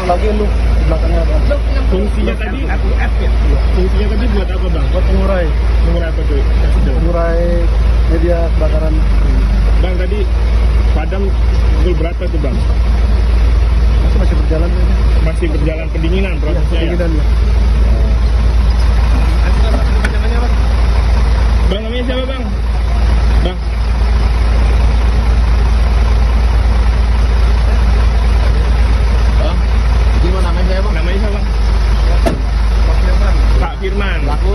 satu lagi lu di belakangnya bang. Fungsinya tadi aku F ya? Fungsinya tadi buat apa bang? Buat pengurai Mengurai apa tuh? Kasih tahu. pengurai media kebakaran. Bang tadi padam pukul berapa tuh bang? Masih berjalan ini. Masih berjalan pendinginan prosesnya ya? Pendinginan ya. Bang namanya siapa bang? Bang. Hah? Gimana namanya saya bang? Namanya siapa? Pak Firman. Laku.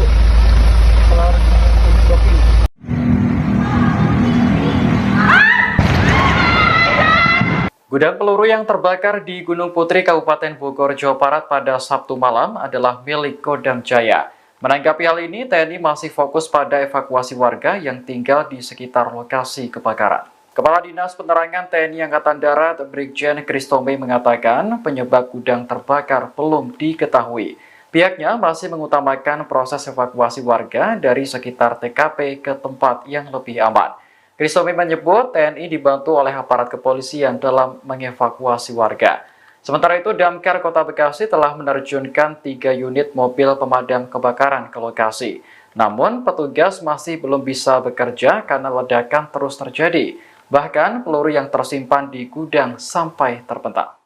Gudang peluru yang terbakar di Gunung Putri, Kabupaten Bogor, Jawa Barat pada Sabtu malam adalah milik Kodam Jaya. Menanggapi hal ini, TNI masih fokus pada evakuasi warga yang tinggal di sekitar lokasi kebakaran. Kepala Dinas Penerangan TNI Angkatan Darat, Brigjen Kristome mengatakan penyebab gudang terbakar belum diketahui. Pihaknya masih mengutamakan proses evakuasi warga dari sekitar TKP ke tempat yang lebih aman. Kristome menyebut TNI dibantu oleh aparat kepolisian dalam mengevakuasi warga. Sementara itu, Damkar Kota Bekasi telah menerjunkan 3 unit mobil pemadam kebakaran ke lokasi. Namun, petugas masih belum bisa bekerja karena ledakan terus terjadi. Bahkan, peluru yang tersimpan di gudang sampai terpental.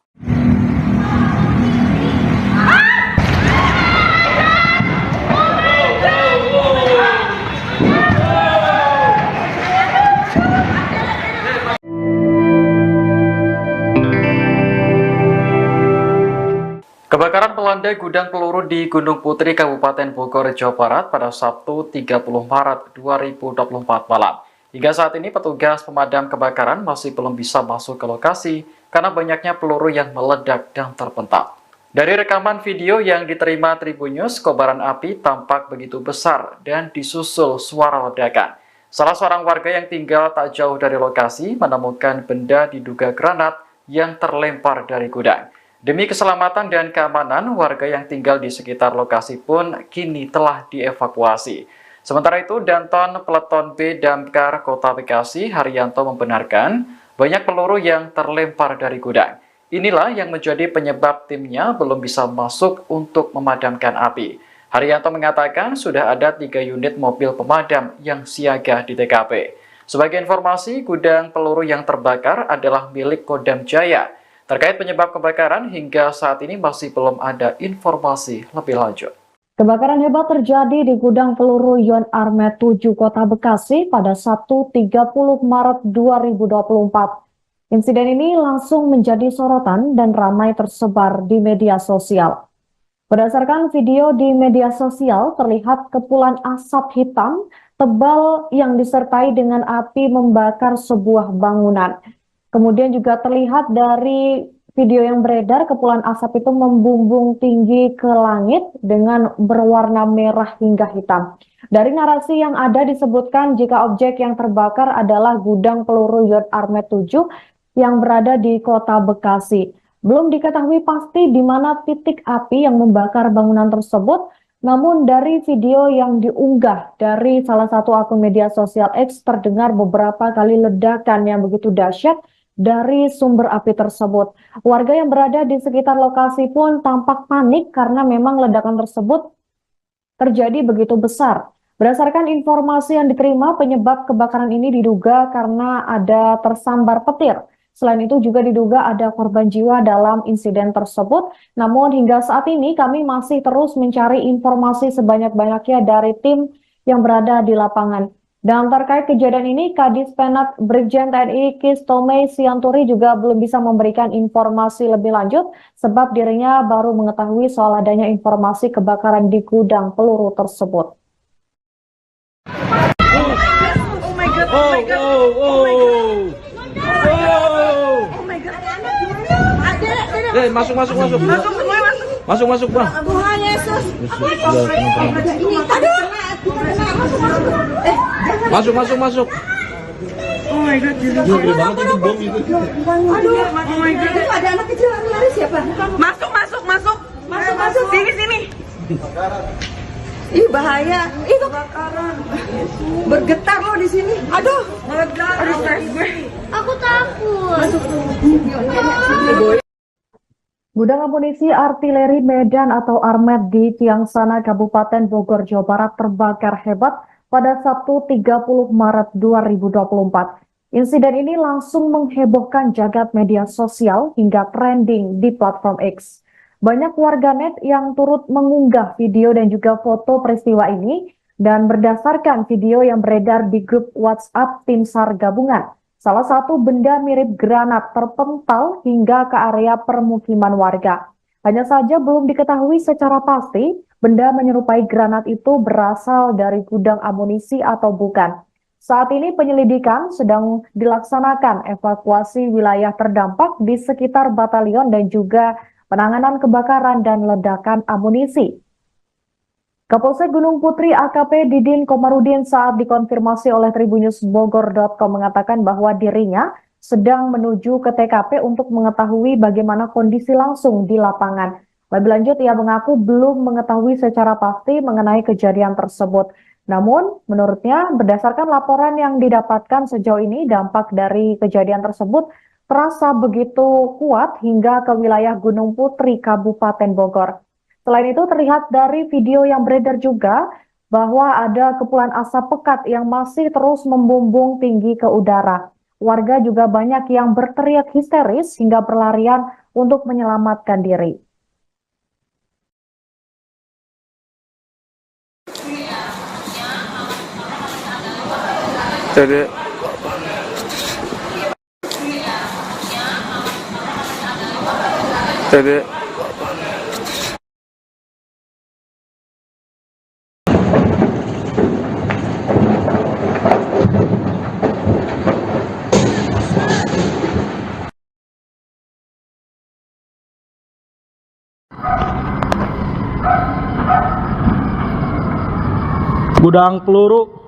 Kebakaran melanda gudang peluru di Gunung Putri, Kabupaten Bogor, Jawa Barat pada Sabtu 30 Maret 2024 malam. Hingga saat ini petugas pemadam kebakaran masih belum bisa masuk ke lokasi karena banyaknya peluru yang meledak dan terpental. Dari rekaman video yang diterima Tribun News, kobaran api tampak begitu besar dan disusul suara ledakan. Salah seorang warga yang tinggal tak jauh dari lokasi menemukan benda diduga granat yang terlempar dari gudang. Demi keselamatan dan keamanan, warga yang tinggal di sekitar lokasi pun kini telah dievakuasi. Sementara itu, Danton Peleton B Damkar Kota Bekasi, Haryanto, membenarkan banyak peluru yang terlempar dari gudang. Inilah yang menjadi penyebab timnya belum bisa masuk untuk memadamkan api. Haryanto mengatakan sudah ada 3 unit mobil pemadam yang siaga di TKP. Sebagai informasi, gudang peluru yang terbakar adalah milik Kodam Jaya. Terkait penyebab kebakaran, hingga saat ini masih belum ada informasi lebih lanjut. Kebakaran hebat terjadi di gudang peluru Yon Armet 7 Kota Bekasi pada Sabtu 30 Maret 2024. Insiden ini langsung menjadi sorotan dan ramai tersebar di media sosial. Berdasarkan video di media sosial, terlihat kepulan asap hitam tebal yang disertai dengan api membakar sebuah bangunan. Kemudian juga terlihat dari video yang beredar, kepulan asap itu membumbung tinggi ke langit dengan berwarna merah hingga hitam. Dari narasi yang ada disebutkan jika objek yang terbakar adalah gudang peluru Yon Armet 7 yang berada di Kota Bekasi. Belum diketahui pasti di mana titik api yang membakar bangunan tersebut, namun dari video yang diunggah dari salah satu akun media sosial X terdengar beberapa kali ledakan yang begitu dahsyat dari sumber api tersebut. Warga yang berada di sekitar lokasi pun tampak panik karena memang ledakan tersebut terjadi begitu besar. Berdasarkan informasi yang diterima, penyebab kebakaran ini diduga karena ada tersambar petir. Selain itu juga diduga ada korban jiwa dalam insiden tersebut. Namun hingga saat ini kami masih terus mencari informasi sebanyak-banyaknya dari tim yang berada di lapangan. Dan terkait kejadian ini, Kadis Penat Brigjen TNI Kristome Sianturi juga belum bisa memberikan informasi lebih lanjut sebab dirinya baru mengetahui soal adanya informasi kebakaran di gudang peluru tersebut. Oh my god, oh my god, oh my god. Oh my god. Ada. Masuk. Masuk semua masuk. Masuk, Bang. Tuhan Yesus. Aduh. Masuk. Oh my god, Gede banget itu bom itu. Aduh, oh my god. Ada anak kecil lari siapa? Masuk. Sini. Ih bahaya. Itu kebakaran. Bergetar loh di sini. Aduh. Aduh, stres gue. Aku takut. Masuk. Gudang amunisi artileri Medan atau Armet di Ciangsana, Kabupaten Bogor, Jawa Barat terbakar hebat pada Sabtu 30 Maret 2024. Insiden ini langsung menghebohkan jagat media sosial hingga trending di platform X. Banyak warganet yang turut mengunggah video dan juga foto peristiwa ini, dan berdasarkan video yang beredar di grup WhatsApp Tim SAR gabungan, salah satu benda mirip granat terpental hingga ke area permukiman warga. Hanya saja belum diketahui secara pasti benda menyerupai granat itu berasal dari gudang amunisi atau bukan. Saat ini penyelidikan sedang dilaksanakan evakuasi wilayah terdampak di sekitar batalion dan juga penanganan kebakaran dan ledakan amunisi. Kapolsek Gunung Putri AKP Didin Komarudin saat dikonfirmasi oleh tribunnews.bogor.com mengatakan bahwa dirinya sedang menuju ke TKP untuk mengetahui bagaimana kondisi langsung di lapangan. Lebih lanjut, ia mengaku belum mengetahui secara pasti mengenai kejadian tersebut. Namun, menurutnya berdasarkan laporan yang didapatkan sejauh ini, dampak dari kejadian tersebut terasa begitu kuat hingga ke wilayah Gunung Putri, Kabupaten Bogor. Selain itu, terlihat dari video yang beredar juga bahwa ada kepulan asap pekat yang masih terus membumbung tinggi ke udara. Warga juga banyak yang berteriak histeris hingga berlarian untuk menyelamatkan diri. Gudang peluru.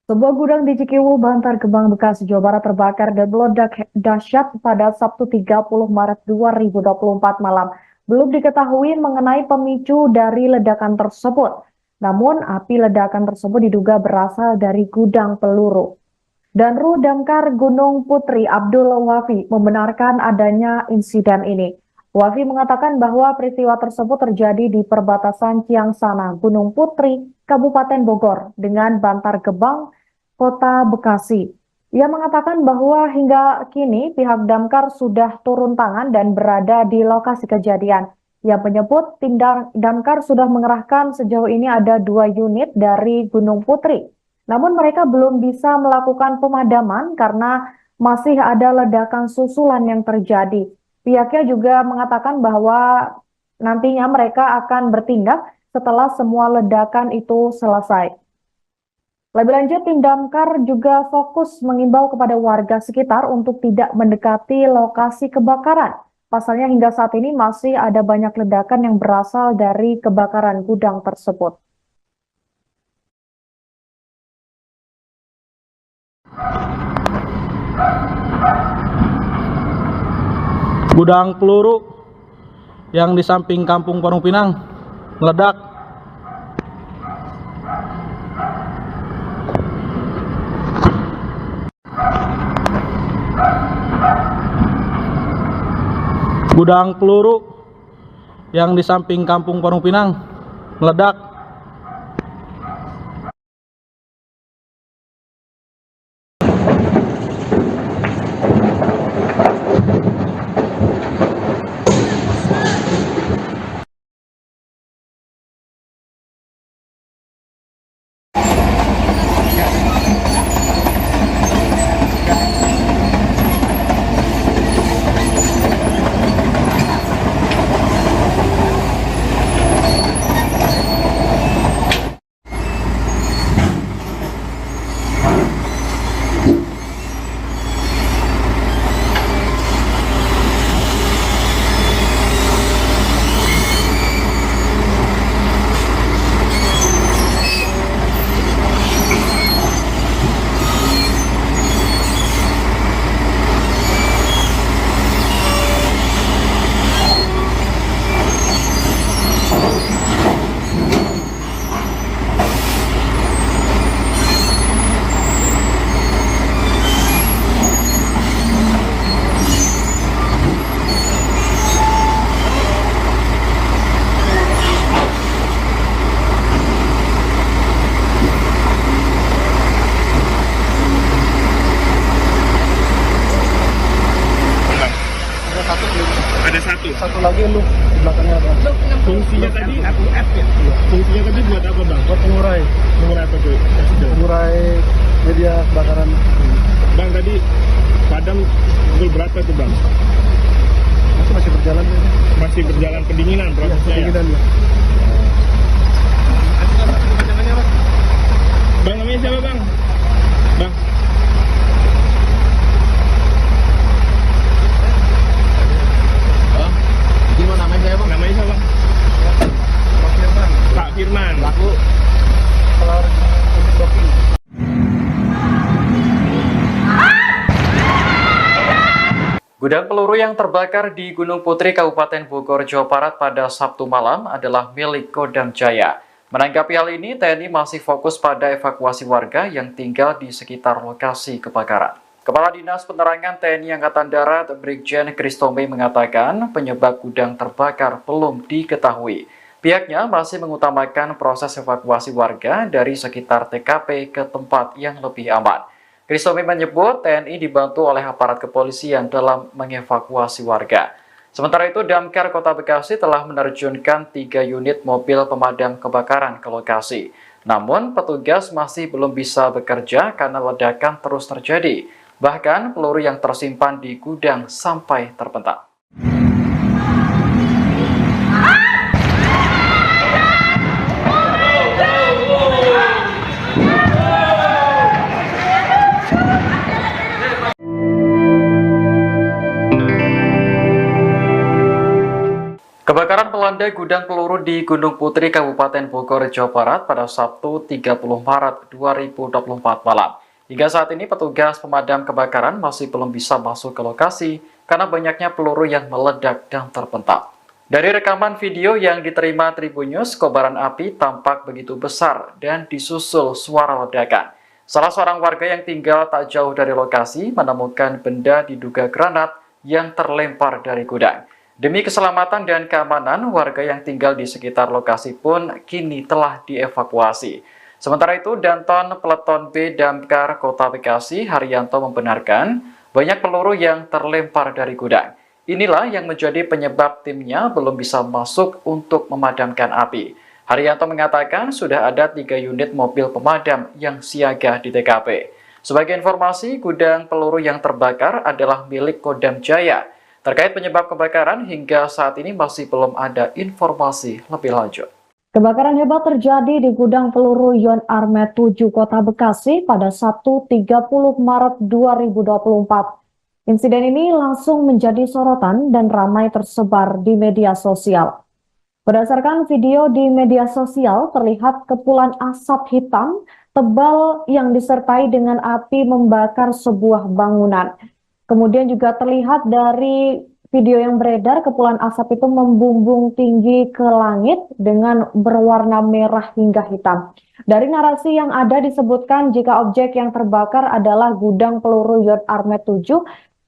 Sebuah gudang di Cikiwu, Bantar Gebang, Bekasi, Jawa Barat terbakar dan meledak dahsyat pada Sabtu 30 Maret 2024 malam. Belum diketahui mengenai pemicu dari ledakan tersebut. Namun, api ledakan tersebut diduga berasal dari gudang peluru. Danru Damkar Gunung Putri Abdul Wafi membenarkan adanya insiden ini. Wafi mengatakan bahwa peristiwa tersebut terjadi di perbatasan Ciangsana, Gunung Putri, Kabupaten Bogor dengan Bantar Gebang, Kota Bekasi. Ia mengatakan bahwa hingga kini pihak damkar sudah turun tangan dan berada di lokasi kejadian. Ia menyebut tim damkar sudah mengerahkan sejauh ini ada 2 unit dari Gunung Putri. Namun mereka belum bisa melakukan pemadaman karena masih ada ledakan susulan yang terjadi. Pihaknya juga mengatakan bahwa nantinya mereka akan bertindak setelah semua ledakan itu selesai. Lebih lanjut, tim damkar juga fokus mengimbau kepada warga sekitar untuk tidak mendekati lokasi kebakaran. Pasalnya hingga saat ini masih ada banyak ledakan yang berasal dari kebakaran gudang tersebut. Gudang peluru yang di samping Kampung Parung Pinang meledak. Gudang peluru yang di samping Kampung Parung Pinang meledak. lu di belakangnya apa? Fungsinya tadi aku F ya. Fungsinya tadi buat apa bang? Buat pengurai Mengurai apa tuh? Kasih tahu. pengurai media kebakaran. Bang tadi padam pukul berapa tuh bang? Masih berjalan ya. Masih berjalan pendinginan Iya, prosesnya ya? pendinginan ya. Bang namanya siapa bang? Bang. Hah? Gimana namanya saya bang? Namanya siapa? Pak Firman. Laku. Kalau untuk docking. Gudang peluru yang terbakar di Gunung Putri, Kabupaten Bogor, Jawa Barat pada Sabtu malam adalah milik Kodam Jaya. Menanggapi hal ini, TNI masih fokus pada evakuasi warga yang tinggal di sekitar lokasi kebakaran. Kepala Dinas Penerangan TNI Angkatan Darat, Brigjen Kristome mengatakan penyebab gudang terbakar belum diketahui. Pihaknya masih mengutamakan proses evakuasi warga dari sekitar TKP ke tempat yang lebih aman. Kristome menyebut TNI dibantu oleh aparat kepolisian dalam mengevakuasi warga. Sementara itu, Damkar Kota Bekasi telah menerjunkan 3 unit mobil pemadam kebakaran ke lokasi. Namun, petugas masih belum bisa bekerja karena ledakan terus terjadi. Bahkan, peluru yang tersimpan di gudang sampai terpental. Kebakaran melanda gudang peluru di Gunung Putri, Kabupaten Bogor, Jawa Barat pada Sabtu 30 Maret 2024 malam. Hingga saat ini petugas pemadam kebakaran masih belum bisa masuk ke lokasi karena banyaknya peluru yang meledak dan terpental. Dari rekaman video yang diterima Tribunnews, kobaran api tampak begitu besar dan disusul suara ledakan. Salah seorang warga yang tinggal tak jauh dari lokasi menemukan benda diduga granat yang terlempar dari gudang. Demi keselamatan dan keamanan, warga yang tinggal di sekitar lokasi pun kini telah dievakuasi. Sementara itu, Danton Peleton B Damkar Kota Bekasi, Haryanto membenarkan banyak peluru yang terlempar dari gudang. Inilah yang menjadi penyebab timnya belum bisa masuk untuk memadamkan api. Haryanto mengatakan sudah ada 3 unit mobil pemadam yang siaga di TKP. Sebagai informasi, gudang peluru yang terbakar adalah milik Kodam Jaya. Terkait penyebab kebakaran, hingga saat ini masih belum ada informasi lebih lanjut. Kebakaran hebat terjadi di gudang peluru Yon Armet 7 Kota Bekasi pada Sabtu 30 Maret 2024. Insiden ini langsung menjadi sorotan dan ramai tersebar di media sosial. Berdasarkan video di media sosial, terlihat kepulan asap hitam tebal yang disertai dengan api membakar sebuah bangunan. Kemudian juga terlihat dari video yang beredar, kepulan asap itu membumbung tinggi ke langit dengan berwarna merah hingga hitam. Dari narasi yang ada disebutkan jika objek yang terbakar adalah gudang peluru Yon Armet 7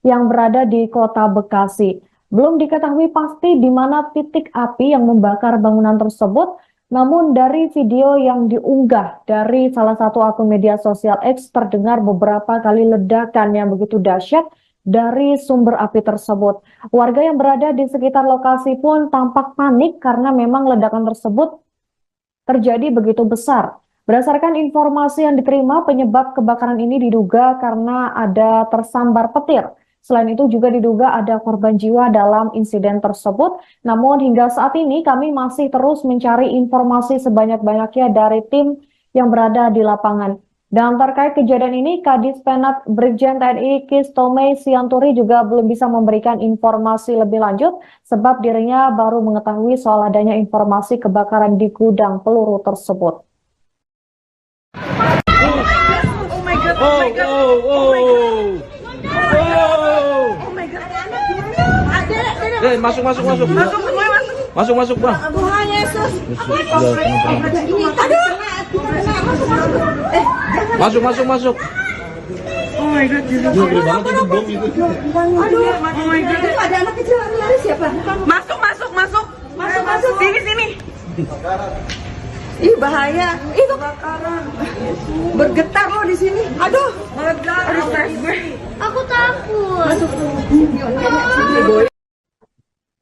yang berada di Kota Bekasi. Belum diketahui pasti di mana titik api yang membakar bangunan tersebut, namun dari video yang diunggah dari salah satu akun media sosial X terdengar beberapa kali ledakan yang begitu dahsyat dari sumber api tersebut. Warga yang berada di sekitar lokasi pun tampak panik karena memang ledakan tersebut terjadi begitu besar. Berdasarkan informasi yang diterima, penyebab kebakaran ini diduga karena ada tersambar petir. Selain itu juga diduga ada korban jiwa dalam insiden tersebut. Namun hingga saat ini kami masih terus mencari informasi sebanyak-banyaknya dari tim yang berada di lapangan. Dan terkait kejadian ini, Kadis Penat Brigjen TNI Kristome Sianturi juga belum bisa memberikan informasi lebih lanjut sebab dirinya baru mengetahui soal adanya informasi kebakaran di gudang peluru tersebut. Oh my god, oh my god, oh my god. Oh my god. Masuk. Masuk semua masuk. Masuk, Bang. Tuhan Yesus. Masuk. Oh my god, jadi Gede banget itu bom itu. Aduh, oh my god. itu ada anak kecil lari siapa? Masuk. Sini. Ih bahaya. Itu kebakaran. Bergetar loh di sini. Aduh, Stres gue. aku takut.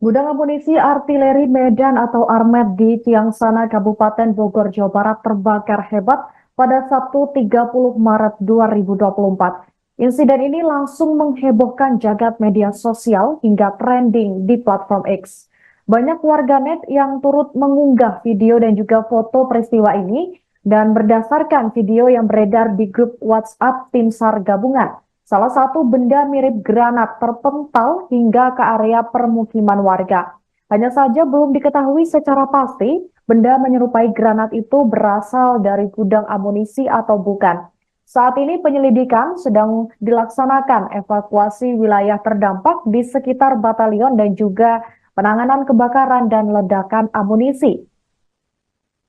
Gudang amunisi artileri Medan atau Armet di Tiangsana, Kabupaten Bogor, Jawa Barat terbakar hebat pada Sabtu 30 Maret 2024. Insiden ini langsung menghebohkan jagat media sosial hingga trending di platform X. Banyak warganet yang turut mengunggah video dan juga foto peristiwa ini, dan berdasarkan video yang beredar di grup WhatsApp Tim SAR Gabungan, salah satu benda mirip granat terpental hingga ke area permukiman warga. Hanya saja belum diketahui secara pasti benda menyerupai granat itu berasal dari gudang amunisi atau bukan. Saat ini penyelidikan sedang dilaksanakan evakuasi wilayah terdampak di sekitar batalion dan juga penanganan kebakaran dan ledakan amunisi.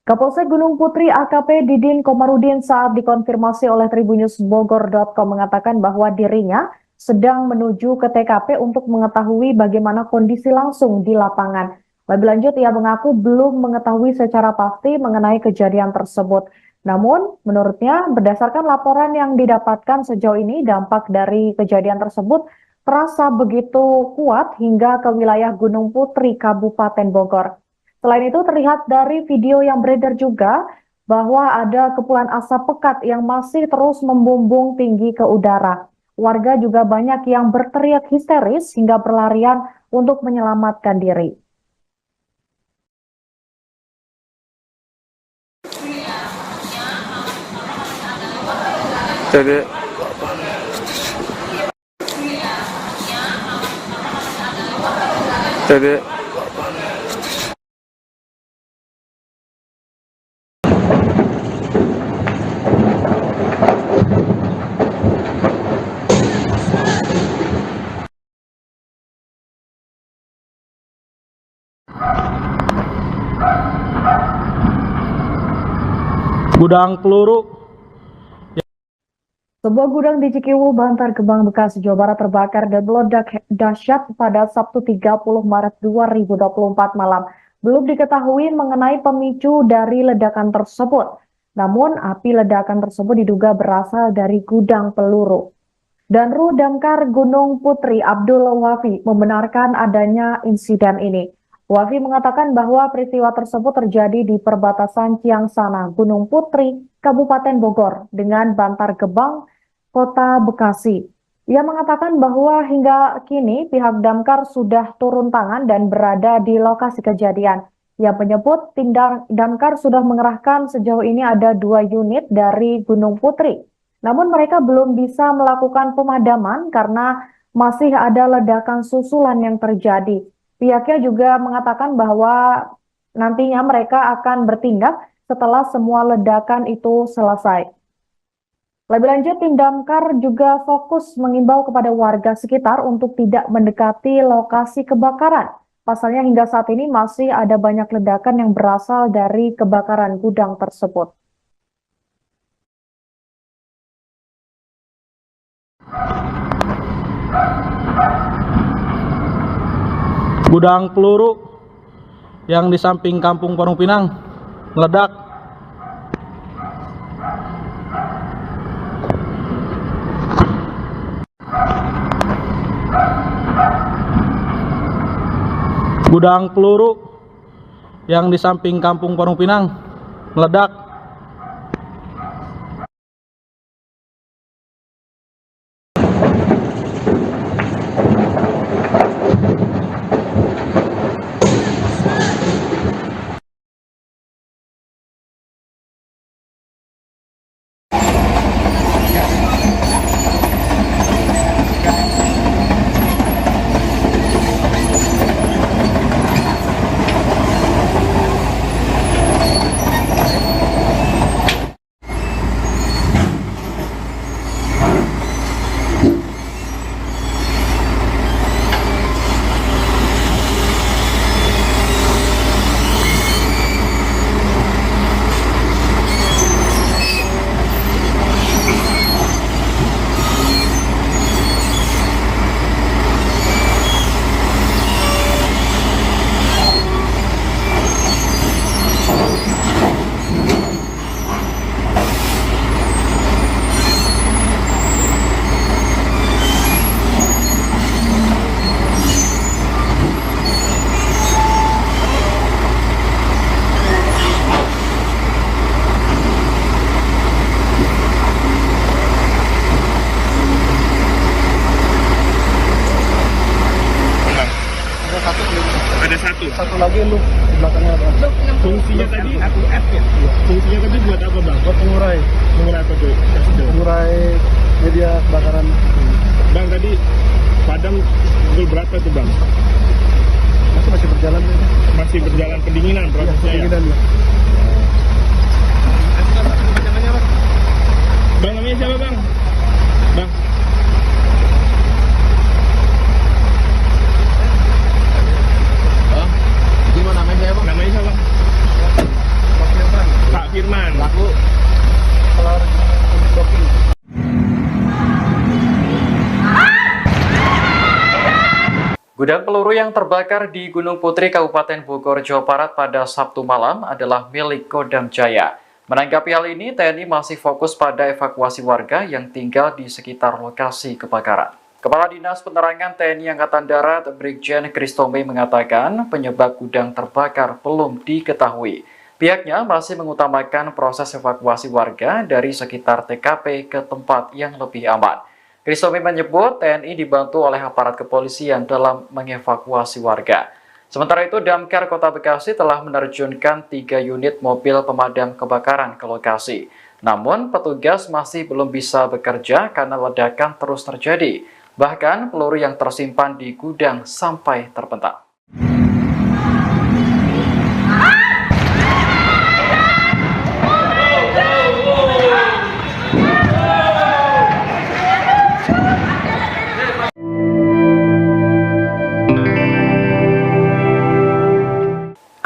Kapolsek Gunung Putri AKP Didin Komarudin saat dikonfirmasi oleh tribunnews.bogor.com mengatakan bahwa dirinya sedang menuju ke TKP untuk mengetahui bagaimana kondisi langsung di lapangan. Lebih lanjut, ia mengaku belum mengetahui secara pasti mengenai kejadian tersebut. Namun, menurutnya berdasarkan laporan yang didapatkan sejauh ini, dampak dari kejadian tersebut terasa begitu kuat hingga ke wilayah Gunung Putri, Kabupaten Bogor. Selain itu, terlihat dari video yang beredar juga bahwa ada kepulan asap pekat yang masih terus membumbung tinggi ke udara. Warga juga banyak yang berteriak histeris hingga berlarian untuk menyelamatkan diri. Gudang peluru. Sebuah gudang di Cikiwu, Bantar Gebang, Bekasi, Jawa Barat terbakar dan meledak dahsyat pada Sabtu 30 Maret 2024 malam. Belum diketahui mengenai pemicu dari ledakan tersebut. Namun, api ledakan tersebut diduga berasal dari gudang peluru. Danru Damkar Gunung Putri Abdul Wafi membenarkan adanya insiden ini. Wafi mengatakan bahwa peristiwa tersebut terjadi di perbatasan Tiangsana, Gunung Putri, Kabupaten Bogor dengan Bantar Gebang, Kota Bekasi. Ia mengatakan bahwa hingga kini pihak damkar sudah turun tangan dan berada di lokasi kejadian. Ia menyebut tim damkar sudah mengerahkan sejauh ini ada 2 unit dari Gunung Putri. Namun mereka belum bisa melakukan pemadaman karena masih ada ledakan susulan yang terjadi. Pihaknya juga mengatakan bahwa nantinya mereka akan bertindak setelah semua ledakan itu selesai. Lebih lanjut, tim damkar juga fokus mengimbau kepada warga sekitar untuk tidak mendekati lokasi kebakaran. Pasalnya hingga saat ini masih ada banyak ledakan yang berasal dari kebakaran gudang tersebut. Gudang peluru yang di samping Kampung Parung Pinang meledak. Gudang peluru yang di samping Kampung Parung Pinang meledak. apa bang? Buat pengurai Mengurai apa tuh? Kasih tahu. pengurai media kebakaran. Bang tadi padam pukul berapa tuh bang? Masih berjalan ya. Masih berjalan pendinginan prosesnya ya? Pendinginan ya. Bang namanya siapa bang? Bang. Hah? Gimana namanya saya bang? Namanya siapa? Pak Firman. Laku. Kelar unit docking. Gudang peluru yang terbakar di Gunung Putri, Kabupaten Bogor, Jawa Barat pada Sabtu malam adalah milik Kodam Jaya. Menanggapi hal ini, TNI masih fokus pada evakuasi warga yang tinggal di sekitar lokasi kebakaran. Kepala Dinas Penerangan TNI Angkatan Darat, Brigjen Kristome mengatakan penyebab gudang terbakar belum diketahui. Pihaknya masih mengutamakan proses evakuasi warga dari sekitar TKP ke tempat yang lebih aman. Kristome menyebut TNI dibantu oleh aparat kepolisian dalam mengevakuasi warga. Sementara itu, Damkar Kota Bekasi telah menerjunkan 3 unit mobil pemadam kebakaran ke lokasi. Namun, petugas masih belum bisa bekerja karena ledakan terus terjadi. Bahkan, peluru yang tersimpan di gudang sampai terpental.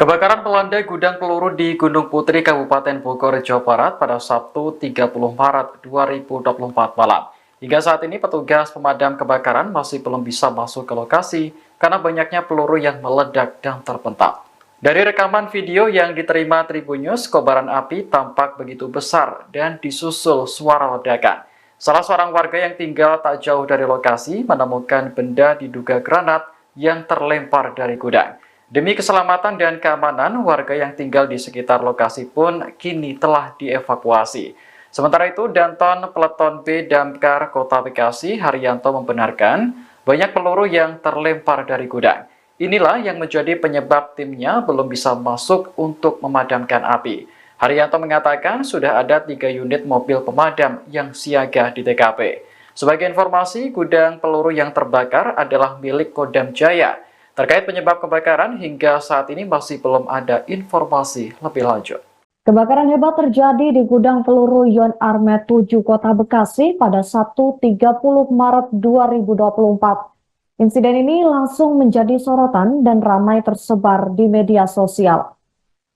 Kebakaran melanda gudang peluru di Gunung Putri, Kabupaten Bogor, Jawa Barat pada Sabtu 30 Maret 2024 malam. Hingga saat ini petugas pemadam kebakaran masih belum bisa masuk ke lokasi karena banyaknya peluru yang meledak dan terpental. Dari rekaman video yang diterima Tribun News, kobaran api tampak begitu besar dan disusul suara ledakan. Salah seorang warga yang tinggal tak jauh dari lokasi menemukan benda diduga granat yang terlempar dari gudang. Demi keselamatan dan keamanan, warga yang tinggal di sekitar lokasi pun kini telah dievakuasi. Sementara itu, Danton Peleton B Damkar Kota Bekasi, Haryanto, membenarkan banyak peluru yang terlempar dari gudang. Inilah yang menjadi penyebab timnya belum bisa masuk untuk memadamkan api. Haryanto mengatakan sudah ada 3 unit mobil pemadam yang siaga di TKP. Sebagai informasi, gudang peluru yang terbakar adalah milik Kodam Jaya. Terkait penyebab kebakaran, hingga saat ini masih belum ada informasi lebih lanjut. Kebakaran hebat terjadi di gudang peluru Yon Armet 7 Kota Bekasi pada Sabtu 30 Maret 2024. Insiden ini langsung menjadi sorotan dan ramai tersebar di media sosial.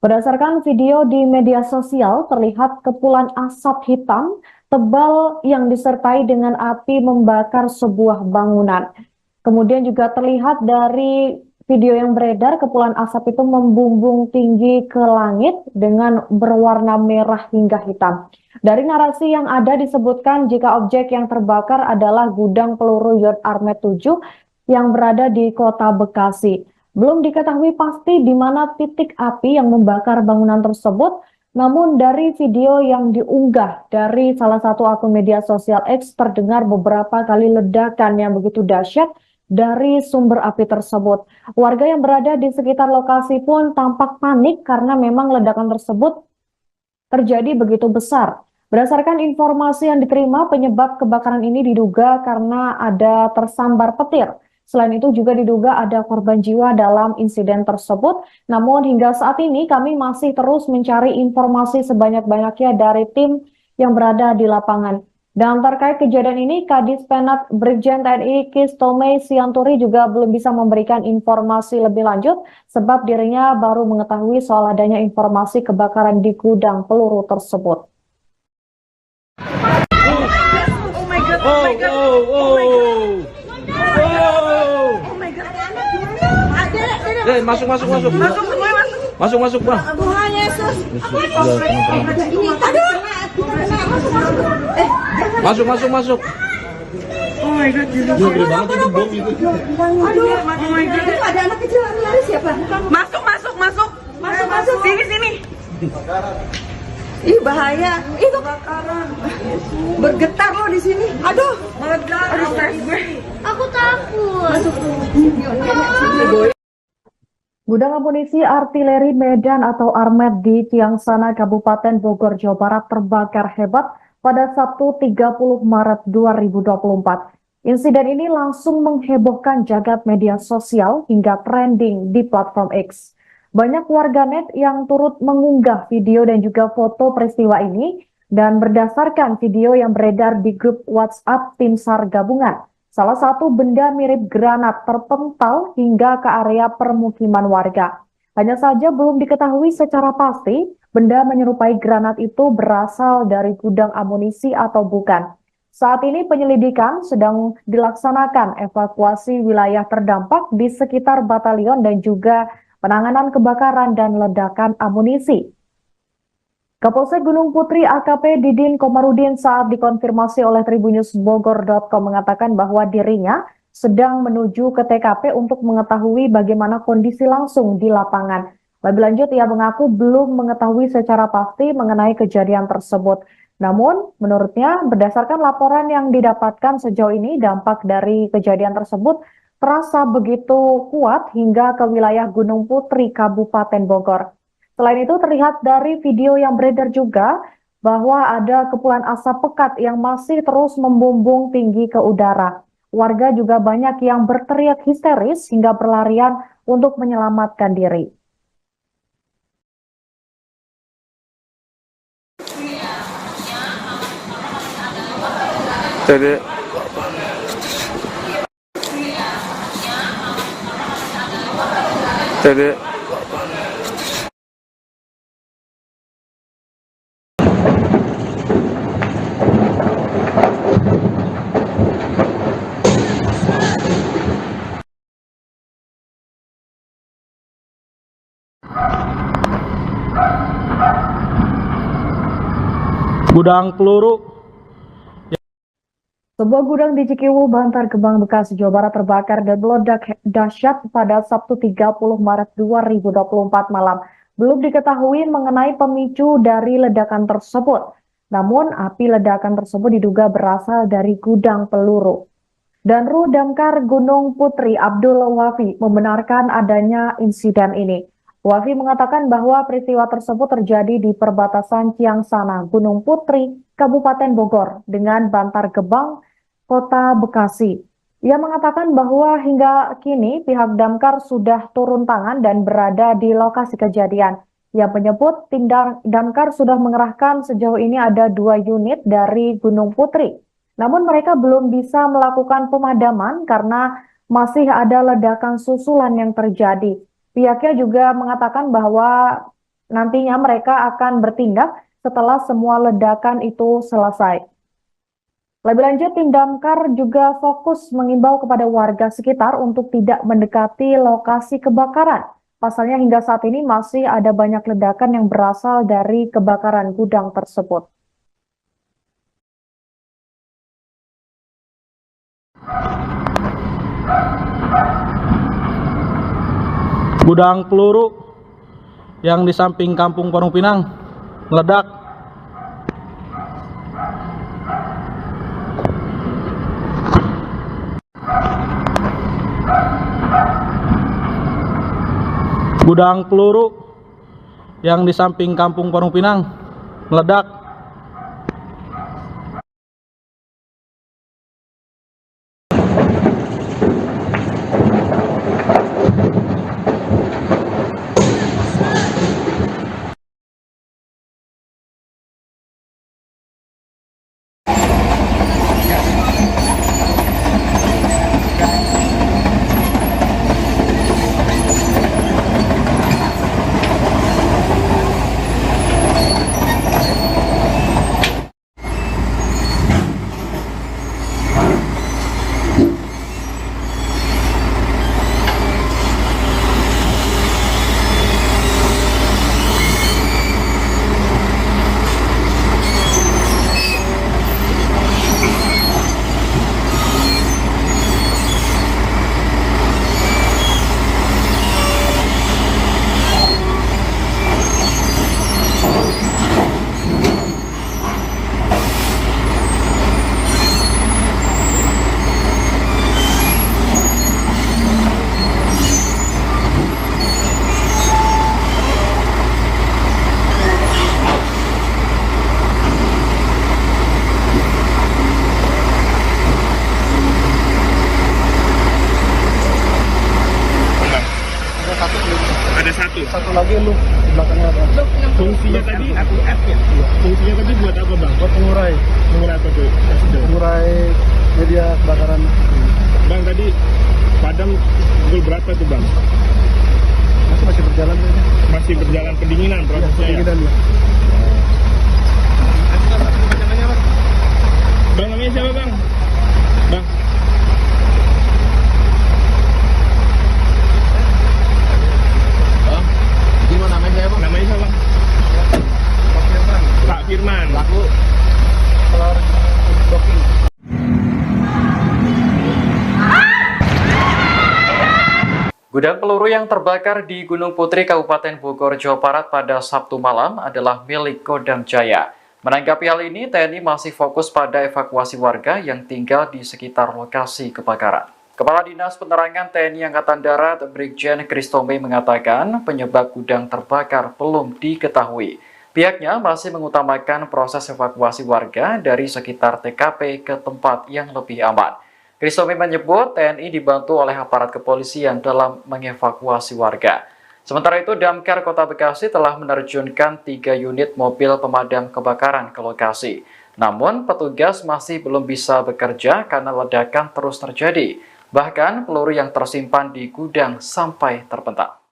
Berdasarkan video di media sosial, terlihat kepulan asap hitam tebal yang disertai dengan api membakar sebuah bangunan. Kemudian juga terlihat dari video yang beredar, kepulan asap itu membumbung tinggi ke langit dengan berwarna merah hingga hitam. Dari narasi yang ada disebutkan jika objek yang terbakar adalah gudang peluru Yon Armet 7 yang berada di Kota Bekasi. Belum diketahui pasti di mana titik api yang membakar bangunan tersebut, namun dari video yang diunggah dari salah satu akun media sosial X terdengar beberapa kali ledakan yang begitu dahsyat dari sumber api tersebut. Warga yang berada di sekitar lokasi pun tampak panik karena memang ledakan tersebut terjadi begitu besar. Berdasarkan informasi yang diterima, penyebab kebakaran ini diduga karena ada tersambar petir. Selain itu juga diduga ada korban jiwa dalam insiden tersebut. Namun hingga saat ini kami masih terus mencari informasi sebanyak-banyaknya dari tim yang berada di lapangan. Dan terkait kejadian ini, Kadis Penat Brigjen TNI Kristome Sianturi juga belum bisa memberikan informasi lebih lanjut sebab dirinya baru mengetahui soal adanya informasi kebakaran di gudang peluru tersebut. Oh my god, oh my god, oh my god. Oh my god. Masuk. Masuk semua masuk. Masuk bang. Tuhan Yesus. Masuk. Oh my god, Jesus. Gede banget itu bom itu. Aduh, Oh my god. itu ada anak kecil lari siapa? Masuk. Masuk. Sini. Ih bahaya. Itu kebakaran. Bergetar loh di sini. Aduh, Aduh, stres gue. aku takut. Masuk. Gudang amunisi artileri Medan atau Armet di Ciangsana, Kabupaten Bogor, Jawa Barat terbakar hebat pada Sabtu 30 Maret 2024. Insiden ini langsung menghebohkan jagat media sosial hingga trending di platform X. Banyak warganet yang turut mengunggah video dan juga foto peristiwa ini, dan berdasarkan video yang beredar di grup WhatsApp Tim SAR gabungan, salah satu benda mirip granat terpental hingga ke area permukiman warga. Hanya saja belum diketahui secara pasti benda menyerupai granat itu berasal dari gudang amunisi atau bukan. Saat ini penyelidikan sedang dilaksanakan evakuasi wilayah terdampak di sekitar batalion dan juga penanganan kebakaran dan ledakan amunisi. Kapolsek Gunung Putri AKP Didin Komarudin saat dikonfirmasi oleh tribunnews.bogor.com mengatakan bahwa dirinya sedang menuju ke TKP untuk mengetahui bagaimana kondisi langsung di lapangan. Lebih lanjut, ia mengaku belum mengetahui secara pasti mengenai kejadian tersebut. Namun, menurutnya berdasarkan laporan yang didapatkan sejauh ini, dampak dari kejadian tersebut terasa begitu kuat hingga ke wilayah Gunung Putri, Kabupaten Bogor. Selain itu, terlihat dari video yang beredar juga bahwa ada kepulan asap pekat yang masih terus membumbung tinggi ke udara. Warga juga banyak yang berteriak histeris hingga berlarian untuk menyelamatkan diri. Gudang peluru. Sebuah gudang di Cikiwu, Bantar Gebang, Bekasi, Jawa Barat terbakar dan meledak dahsyat pada Sabtu 30 Maret 2024 malam. Belum diketahui mengenai pemicu dari ledakan tersebut. Namun, api ledakan tersebut diduga berasal dari gudang peluru. Danru Damkar Gunung Putri Abdul Wafi membenarkan adanya insiden ini. Wafi mengatakan bahwa peristiwa tersebut terjadi di perbatasan Ciangsana, Gunung Putri, Kabupaten Bogor dengan Bantar Gebang, Kota Bekasi. Ia mengatakan bahwa hingga kini pihak damkar sudah turun tangan dan berada di lokasi kejadian. Ia menyebut tim damkar sudah mengerahkan sejauh ini ada 2 unit dari Gunung Putri. Namun mereka belum bisa melakukan pemadaman karena masih ada ledakan susulan yang terjadi. Pihaknya juga mengatakan bahwa nantinya mereka akan bertindak setelah semua ledakan itu selesai. Lebih lanjut, tim damkar juga fokus mengimbau kepada warga sekitar untuk tidak mendekati lokasi kebakaran. Pasalnya hingga saat ini masih ada banyak ledakan yang berasal dari kebakaran gudang tersebut. Gudang peluru yang di samping Kampung Parung Pinang meledak. Gudang peluru yang di samping Kampung Parung Pinang meledak. lu di belakangnya ada. Fungsinya tadi aku F ya? Fungsinya tadi buat apa bang? Buat mengurai Apa tuh? Kasih tahu. mengurai media kebakaran. Bang tadi padam pukul berapa tuh bang? Masih berjalan ini. Masih berjalan pendinginan Ya, prosesnya ya? pendinginan ya. Bang namanya siapa bang? Bang? Bang, gimana namanya saya bang? Namanya siapa? Pak Firman. Laku. Kelar docking. Gudang peluru yang terbakar di Gunung Putri, Kabupaten Bogor, Jawa Barat pada Sabtu malam adalah milik Kodam Jaya. Menanggapi hal ini, TNI masih fokus pada evakuasi warga yang tinggal di sekitar lokasi kebakaran. Kepala Dinas Penerangan TNI Angkatan Darat, Brigjen Kristome mengatakan penyebab gudang terbakar belum diketahui. Pihaknya masih mengutamakan proses evakuasi warga dari sekitar TKP ke tempat yang lebih aman. Kristome menyebut TNI dibantu oleh aparat kepolisian dalam mengevakuasi warga. Sementara itu, Damkar Kota Bekasi telah menerjunkan 3 unit mobil pemadam kebakaran ke lokasi. Namun, petugas masih belum bisa bekerja karena ledakan terus terjadi. Bahkan, peluru yang tersimpan di gudang sampai terpental.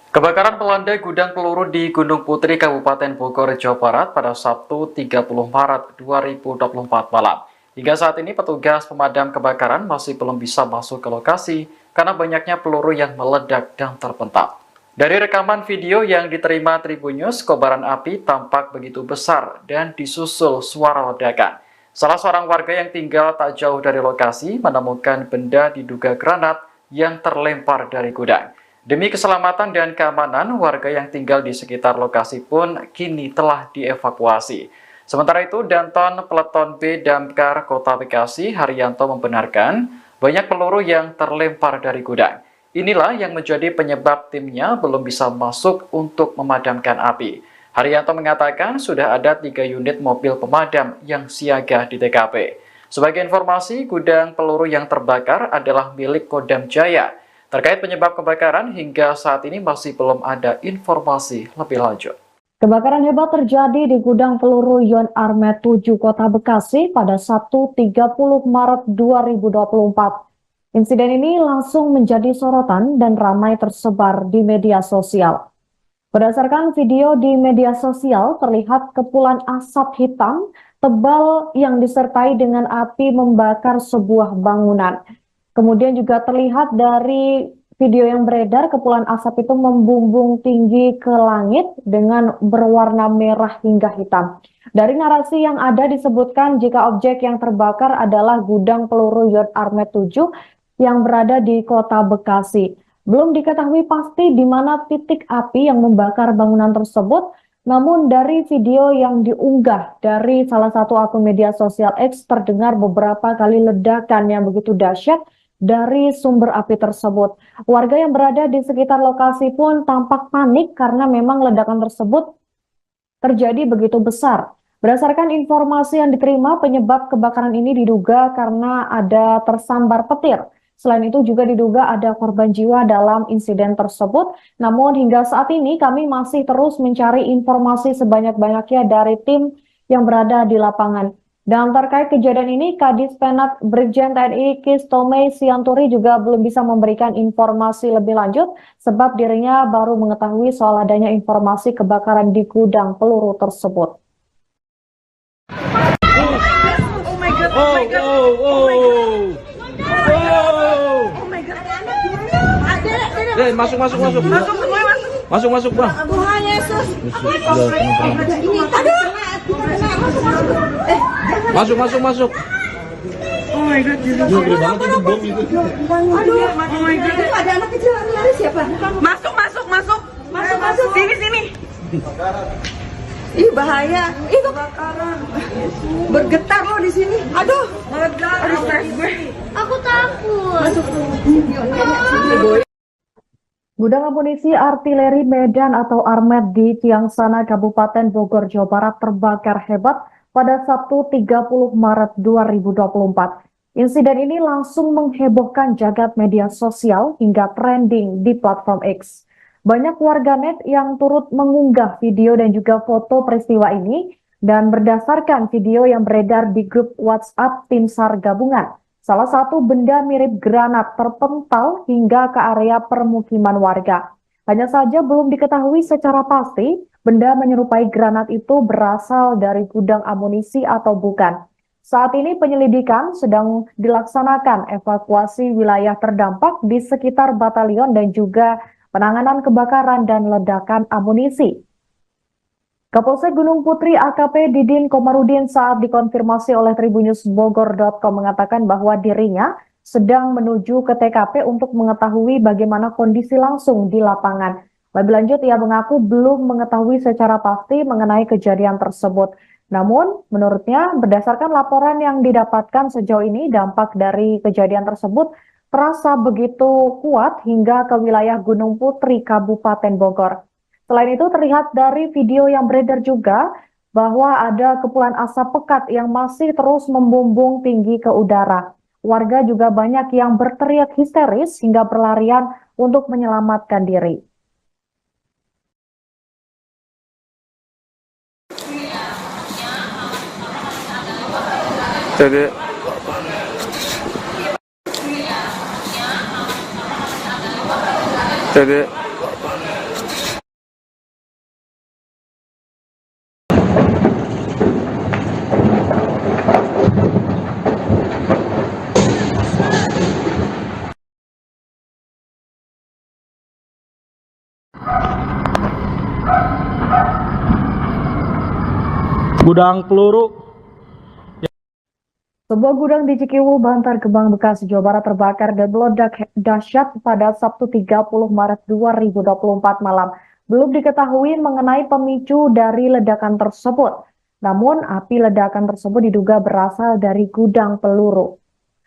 Kebakaran melanda gudang peluru di Gunung Putri, Kabupaten Bogor, Jawa Barat pada Sabtu 30 Maret 2024 malam. Hingga saat ini petugas pemadam kebakaran masih belum bisa masuk ke lokasi karena banyaknya peluru yang meledak dan terpental. Dari rekaman video yang diterima Tribun News, kobaran api tampak begitu besar dan disusul suara ledakan. Salah seorang warga yang tinggal tak jauh dari lokasi menemukan benda diduga granat yang terlempar dari gudang. Demi keselamatan dan keamanan, warga yang tinggal di sekitar lokasi pun kini telah dievakuasi. Sementara itu, Danton Peleton B Damkar Kota Bekasi, Haryanto membenarkan banyak peluru yang terlempar dari gudang. Inilah yang menjadi penyebab timnya belum bisa masuk untuk memadamkan api. Haryanto mengatakan sudah ada 3 unit mobil pemadam yang siaga di TKP. Sebagai informasi, gudang peluru yang terbakar adalah milik Kodam Jaya. Terkait penyebab kebakaran, hingga saat ini masih belum ada informasi lebih lanjut. Kebakaran hebat terjadi di gudang peluru Yon Armet 7 Kota Bekasi pada Sabtu 30 Maret 2024. Insiden ini langsung menjadi sorotan dan ramai tersebar di media sosial. Berdasarkan video di media sosial, terlihat kepulan asap hitam tebal yang disertai dengan api membakar sebuah bangunan. Kemudian juga terlihat dari video yang beredar, kepulan asap itu membumbung tinggi ke langit dengan berwarna merah hingga hitam. Dari narasi yang ada disebutkan jika objek yang terbakar adalah gudang peluru Yon Armet 7 yang berada di Kota Bekasi. Belum diketahui pasti di mana titik api yang membakar bangunan tersebut, namun dari video yang diunggah dari salah satu akun media sosial X terdengar beberapa kali ledakan yang begitu dahsyat dari sumber api tersebut. Warga yang berada di sekitar lokasi pun tampak panik karena memang ledakan tersebut terjadi begitu besar. Berdasarkan informasi yang diterima, penyebab kebakaran ini diduga karena ada tersambar petir. Selain itu juga diduga ada korban jiwa dalam insiden tersebut. Namun hingga saat ini kami masih terus mencari informasi sebanyak-banyaknya dari tim yang berada di lapangan. Dan terkait kejadian ini, Kadis Penat Brigjen TNI Kristome Sianturi juga belum bisa memberikan informasi lebih lanjut sebab dirinya baru mengetahui soal adanya informasi kebakaran di gudang peluru tersebut. Oh my god, oh my god, oh my god. Oh my god. Masuk, masuk. Masuk, semuanya masuk. Masuk, Bang. Tuhan Yesus. Ini, aduh. Masuk. Oh my god, Jesus. Gede banget itu bom itu. Aduh, oh my god. Itu ada anak kecil lari siapa? Masuk. Sini. Ih bahaya. Ih kebakaran. Bergetar loh di sini. Aduh. Aduh, stres gue. Aku takut. Masuk. Gudang amunisi artileri Medan atau Armet di Tiangsana, Kabupaten Bogor, Jawa Barat terbakar hebat pada Sabtu 30 Maret 2024. Insiden ini langsung menghebohkan jagat media sosial hingga trending di platform X. Banyak warganet yang turut mengunggah video dan juga foto peristiwa ini, dan berdasarkan video yang beredar di grup WhatsApp Tim SAR Gabungan, salah satu benda mirip granat terpental hingga ke area permukiman warga. Hanya saja belum diketahui secara pasti benda menyerupai granat itu berasal dari gudang amunisi atau bukan. Saat ini penyelidikan sedang dilaksanakan evakuasi wilayah terdampak di sekitar batalion dan juga penanganan kebakaran dan ledakan amunisi. Kapolsek Gunung Putri AKP Didin Komarudin saat dikonfirmasi oleh tribunnews.bogor.com mengatakan bahwa dirinya sedang menuju ke TKP untuk mengetahui bagaimana kondisi langsung di lapangan. Lebih lanjut, ia mengaku belum mengetahui secara pasti mengenai kejadian tersebut. Namun, menurutnya berdasarkan laporan yang didapatkan sejauh ini, dampak dari kejadian tersebut terasa begitu kuat hingga ke wilayah Gunung Putri, Kabupaten Bogor. Selain itu terlihat dari video yang beredar juga bahwa ada kepulan asap pekat yang masih terus membumbung tinggi ke udara. Warga juga banyak yang berteriak histeris hingga berlarian untuk menyelamatkan diri. Gudang peluru. Sebuah gudang di Cikiwu, Bantar Gebang, Bekasi, Jawa Barat terbakar dan meledak dahsyat pada Sabtu 30 Maret 2024 malam. Belum diketahui mengenai pemicu dari ledakan tersebut. Namun, api ledakan tersebut diduga berasal dari gudang peluru.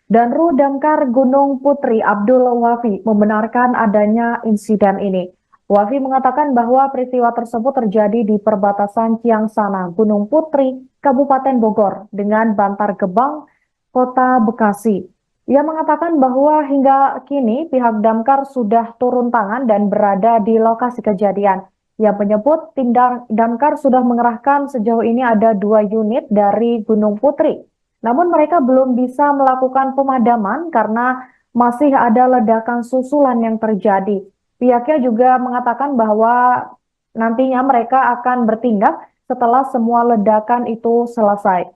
Danru Damkar Gunung Putri Abdul Wafi membenarkan adanya insiden ini. Wafi mengatakan bahwa peristiwa tersebut terjadi di perbatasan Tiangsana, Gunung Putri, Kabupaten Bogor dengan Bantar Gebang, Kota Bekasi. Ia mengatakan bahwa hingga kini pihak damkar sudah turun tangan dan berada di lokasi kejadian. Ia menyebut tim damkar sudah mengerahkan sejauh ini ada 2 unit dari Gunung Putri. Namun mereka belum bisa melakukan pemadaman karena masih ada ledakan susulan yang terjadi. Pihaknya juga mengatakan bahwa nantinya mereka akan bertindak setelah semua ledakan itu selesai.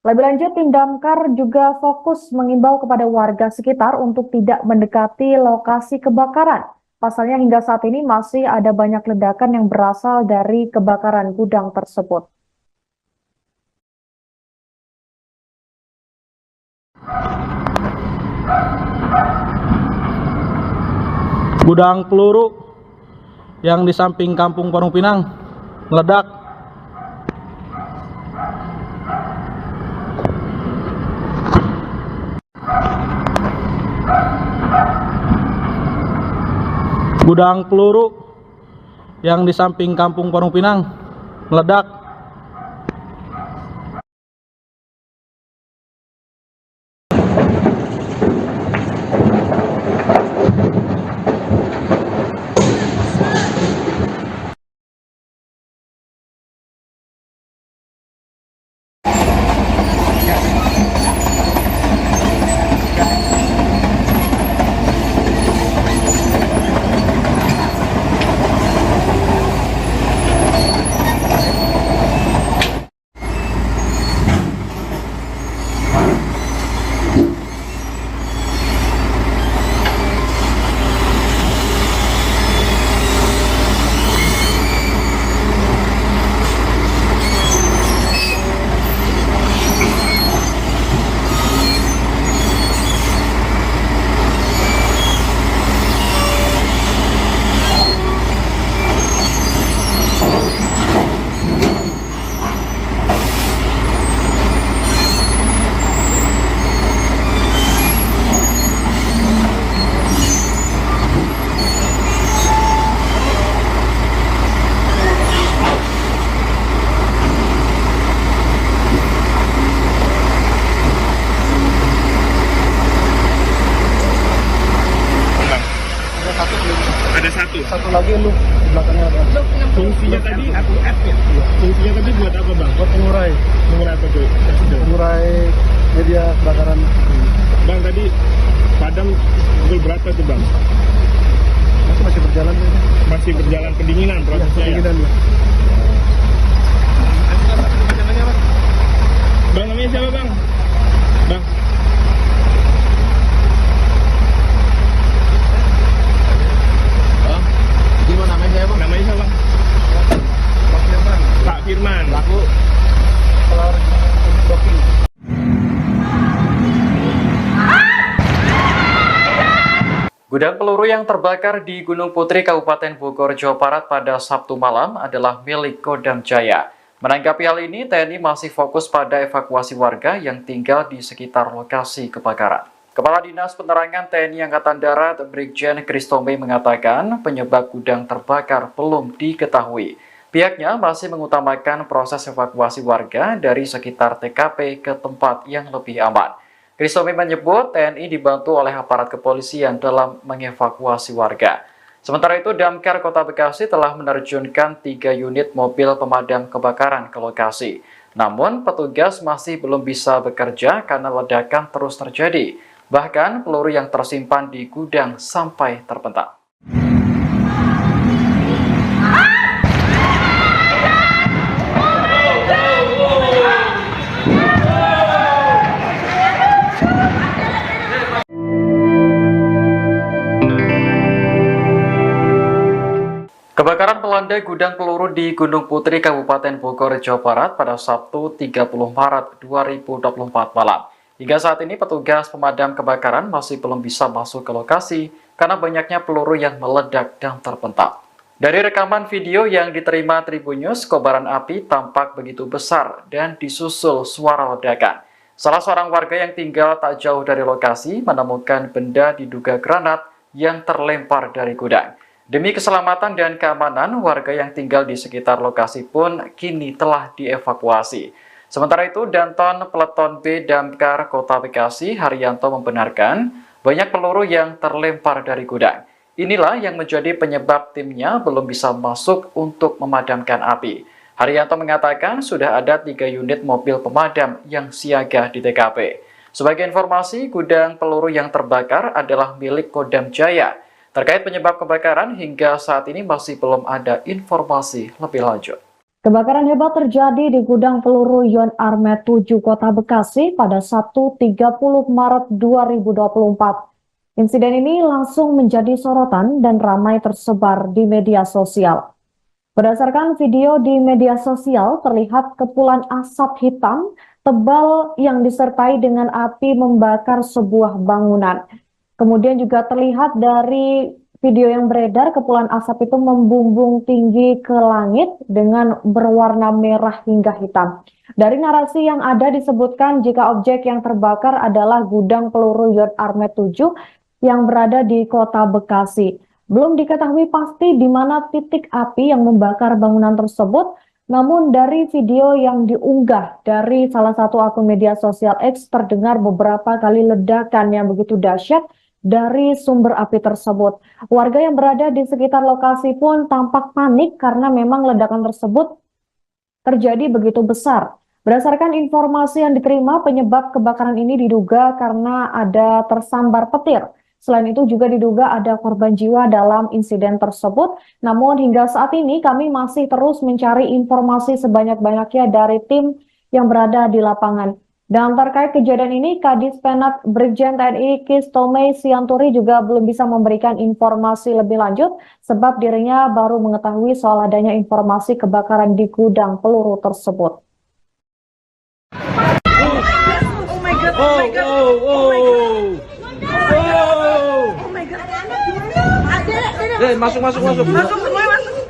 Lebih lanjut, tim damkar juga fokus mengimbau kepada warga sekitar untuk tidak mendekati lokasi kebakaran. Pasalnya hingga saat ini masih ada banyak ledakan yang berasal dari kebakaran gudang tersebut. Gudang peluru yang di samping Kampung Parung Pinang meledak. Gudang peluru yang di samping Kampung Parung Pinang meledak. Fungsinya tadi buat apa bang? Buat pengurai Mengurai apa tuh? pengurai media kebakaran. Bang tadi padam pukul berapa tuh bang? Masih berjalan ini. Masih berjalan pendinginan prosesnya ya? Pendinginan ya. Bang namanya siapa bang? Bang. Hah? Gimana namanya siapa? Namanya siapa? Pak Firman. Laku. Gudang peluru yang terbakar di Gunung Putri, Kabupaten Bogor, Jawa Barat pada Sabtu malam adalah milik Kodam Jaya. Menanggapi hal ini, TNI masih fokus pada evakuasi warga yang tinggal di sekitar lokasi kebakaran. Kepala Dinas Penerangan TNI Angkatan Darat, Brigjen Kristome mengatakan penyebab gudang terbakar belum diketahui. Pihaknya masih mengutamakan proses evakuasi warga dari sekitar TKP ke tempat yang lebih aman. Kristome menyebut TNI dibantu oleh aparat kepolisian dalam mengevakuasi warga. Sementara itu, Damkar Kota Bekasi telah menerjunkan 3 unit mobil pemadam kebakaran ke lokasi. Namun, petugas masih belum bisa bekerja karena ledakan terus terjadi. Bahkan, peluru yang tersimpan di gudang sampai terpental. Kebakaran melanda gudang peluru di Gunung Putri, Kabupaten Bogor, Jawa Barat pada Sabtu 30 Maret 2024 malam. Hingga saat ini petugas pemadam kebakaran masih belum bisa masuk ke lokasi karena banyaknya peluru yang meledak dan terpental. Dari rekaman video yang diterima Tribun News, kobaran api tampak begitu besar dan disusul suara ledakan. Salah seorang warga yang tinggal tak jauh dari lokasi menemukan benda diduga granat yang terlempar dari gudang. Demi keselamatan dan keamanan, warga yang tinggal di sekitar lokasi pun kini telah dievakuasi. Sementara itu, Danton Peleton B Damkar Kota Bekasi, Haryanto, membenarkan banyak peluru yang terlempar dari gudang. Inilah yang menjadi penyebab timnya belum bisa masuk untuk memadamkan api. Haryanto mengatakan sudah ada 3 unit mobil pemadam yang siaga di TKP. Sebagai informasi, gudang peluru yang terbakar adalah milik Kodam Jaya. Terkait penyebab kebakaran, hingga saat ini masih belum ada informasi lebih lanjut. Kebakaran hebat terjadi di gudang peluru Yon Armet 7 Kota Bekasi pada Sabtu 30 Maret 2024. Insiden ini langsung menjadi sorotan dan ramai tersebar di media sosial. Berdasarkan video di media sosial, terlihat kepulan asap hitam tebal yang disertai dengan api membakar sebuah bangunan. Kemudian juga terlihat dari video yang beredar, kepulan asap itu membumbung tinggi ke langit dengan berwarna merah hingga hitam. Dari narasi yang ada disebutkan jika objek yang terbakar adalah gudang peluru Yon Armet 7 yang berada di Kota Bekasi. Belum diketahui pasti di mana titik api yang membakar bangunan tersebut, namun dari video yang diunggah dari salah satu akun media sosial X terdengar beberapa kali ledakan yang begitu dahsyat dari sumber api tersebut. Warga yang berada di sekitar lokasi pun tampak panik karena memang ledakan tersebut terjadi begitu besar. Berdasarkan informasi yang diterima, penyebab kebakaran ini diduga karena ada tersambar petir. Selain itu juga diduga ada korban jiwa dalam insiden tersebut. Namun hingga saat ini kami masih terus mencari informasi sebanyak-banyaknya dari tim yang berada di lapangan. Dan terkait kejadian ini, Kadis Penat Brigjen TNI Kristome Sianturi juga belum bisa memberikan informasi lebih lanjut sebab dirinya baru mengetahui soal adanya informasi kebakaran di gudang peluru tersebut. Oh my god, oh my god, oh my god. Oh my god. Ada. Masuk. Masuk semua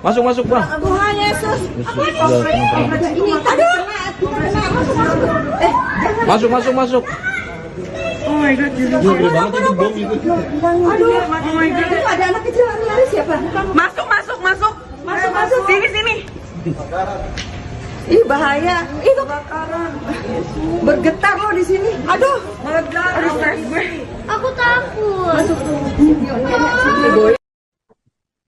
masuk. Masuk, Bang. Tuhan Yesus. Masuk. Oh my god, Gede banget itu bom itu. aduh, oh my god. Ada anak kecil lari siapa? Masuk. Sini. Ih bahaya. Itu kebakaran. Bergetar loh di sini. Aduh. Aduh, stres gue. Aku takut. Masuk.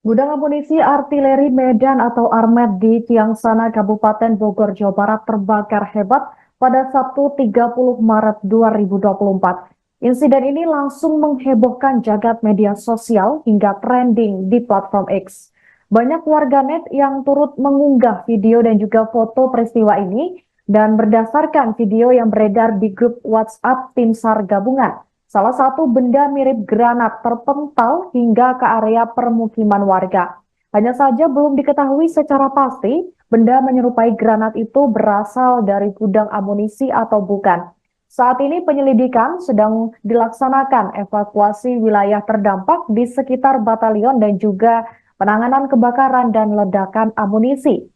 Gudang amunisi artileri Medan atau Armet di Ciangsana, Kabupaten Bogor, Jawa Barat terbakar hebat pada Sabtu 30 Maret 2024. Insiden ini langsung menghebohkan jagat media sosial hingga trending di platform X. Banyak warganet yang turut mengunggah video dan juga foto peristiwa ini, dan berdasarkan video yang beredar di grup WhatsApp Tim SAR gabungan, salah satu benda mirip granat terpental hingga ke area permukiman warga. Hanya saja belum diketahui secara pasti benda menyerupai granat itu berasal dari gudang amunisi atau bukan. Saat ini penyelidikan sedang dilaksanakan evakuasi wilayah terdampak di sekitar batalion dan juga penanganan kebakaran dan ledakan amunisi.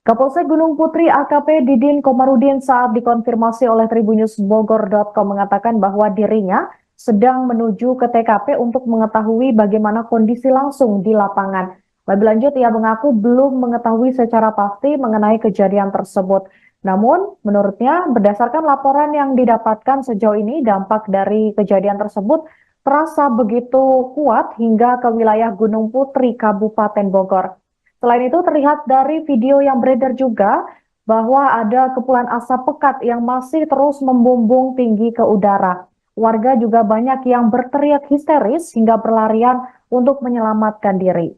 Kapolsek Gunung Putri AKP Didin Komarudin saat dikonfirmasi oleh tribunnews.bogor.com mengatakan bahwa dirinya sedang menuju ke TKP untuk mengetahui bagaimana kondisi langsung di lapangan. Lebih lanjut, ia mengaku belum mengetahui secara pasti mengenai kejadian tersebut. Namun, menurutnya berdasarkan laporan yang didapatkan sejauh ini, dampak dari kejadian tersebut terasa begitu kuat hingga ke wilayah Gunung Putri, Kabupaten Bogor. Selain itu, terlihat dari video yang beredar juga bahwa ada kepulan asap pekat yang masih terus membumbung tinggi ke udara. Warga juga banyak yang berteriak histeris hingga berlarian untuk menyelamatkan diri.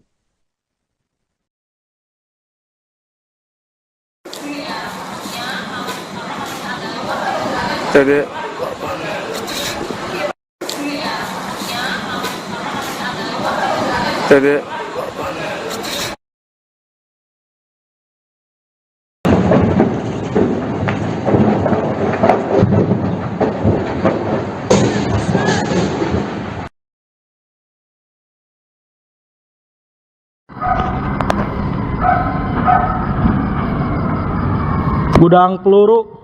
Gudang peluru.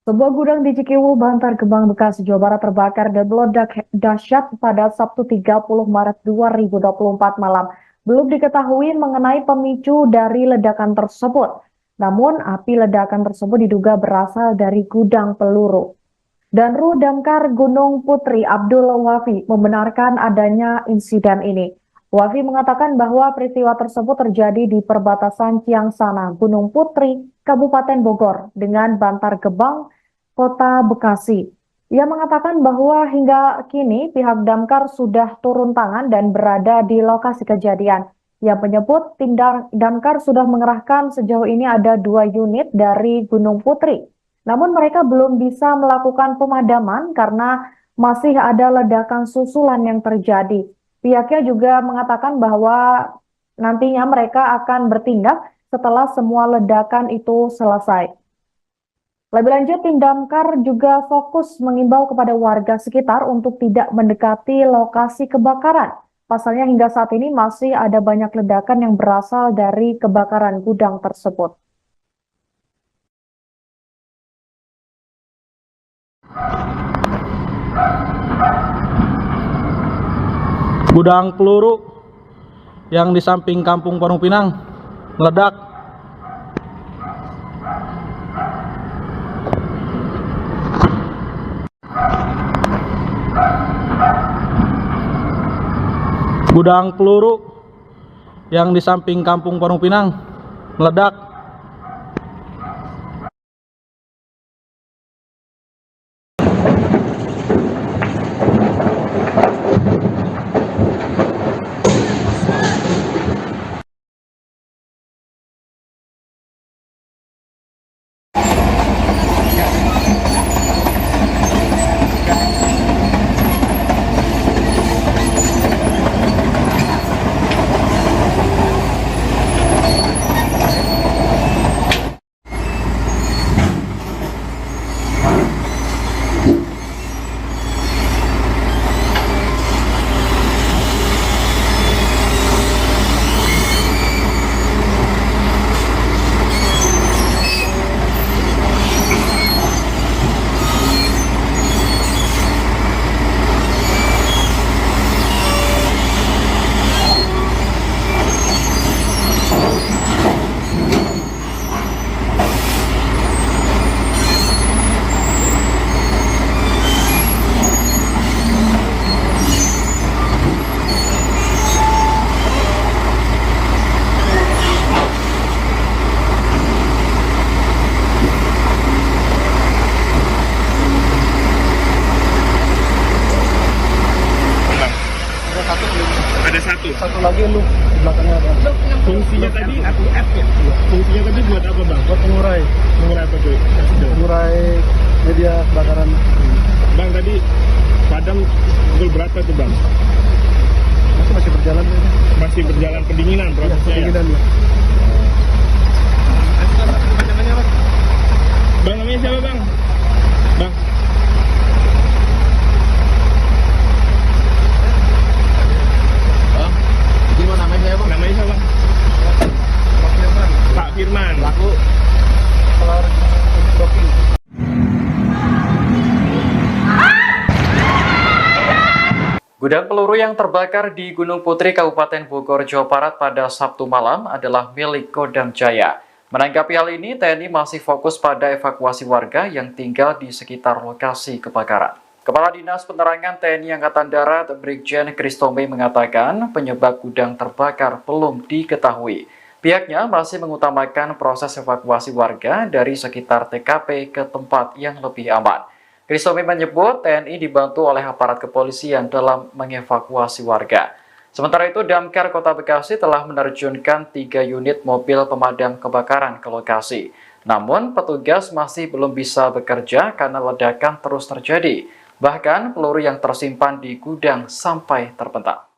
Sebuah gudang di Cikiwu, Bantar Gebang, Bekasi, Jawa Barat terbakar dan meledak dahsyat pada Sabtu 30 Maret 2024 malam. Belum diketahui mengenai pemicu dari ledakan tersebut. Namun, api ledakan tersebut diduga berasal dari gudang peluru. Danru Damkar Gunung Putri Abdul Wafi membenarkan adanya insiden ini. Wafi mengatakan bahwa peristiwa tersebut terjadi di perbatasan Ciangsana, Gunung Putri, Kabupaten Bogor dengan Bantar Gebang, Kota Bekasi. Ia mengatakan bahwa hingga kini pihak damkar sudah turun tangan dan berada di lokasi kejadian. Ia menyebut tim damkar sudah mengerahkan sejauh ini ada 2 unit dari Gunung Putri. Namun mereka belum bisa melakukan pemadaman karena masih ada ledakan susulan yang terjadi. Pihaknya juga mengatakan bahwa nantinya mereka akan bertindak setelah semua ledakan itu selesai. Lebih lanjut, tim damkar juga fokus mengimbau kepada warga sekitar untuk tidak mendekati lokasi kebakaran. Pasalnya hingga saat ini masih ada banyak ledakan yang berasal dari kebakaran gudang tersebut. Gudang peluru yang di samping Kampung Parung Pinang meledak. Gudang peluru yang di samping Kampung Parung Pinang meledak. satu lagi lu di belakangnya ada. Fungsinya tadi aku F ya? Fungsinya tadi buat apa bang? Buat mengurai Mengurai apa tuh? Kasih tahu. mengurai media kebakaran. Bang tadi padam pukul berapa tuh bang? Masih berjalan ini. Masih berjalan pendinginan Iya, prosesnya ya? pendinginan ya. Bang namanya siapa bang? Bang? Bang, gimana namanya ya bang? Namanya siapa? Pak Firman. Pelaku. Gudang peluru yang terbakar di Gunung Putri, Kabupaten Bogor, Jawa Barat pada Sabtu malam adalah milik Kodam Jaya. Menanggapi hal ini, TNI masih fokus pada evakuasi warga yang tinggal di sekitar lokasi kebakaran. Kepala Dinas Penerangan TNI Angkatan Darat, Brigjen Kristome mengatakan penyebab gudang terbakar belum diketahui. Pihaknya masih mengutamakan proses evakuasi warga dari sekitar TKP ke tempat yang lebih aman. Kristome menyebut TNI dibantu oleh aparat kepolisian dalam mengevakuasi warga. Sementara itu, Damkar Kota Bekasi telah menerjunkan 3 unit mobil pemadam kebakaran ke lokasi. Namun, petugas masih belum bisa bekerja karena ledakan terus terjadi. Bahkan, peluru yang tersimpan di gudang sampai terpental.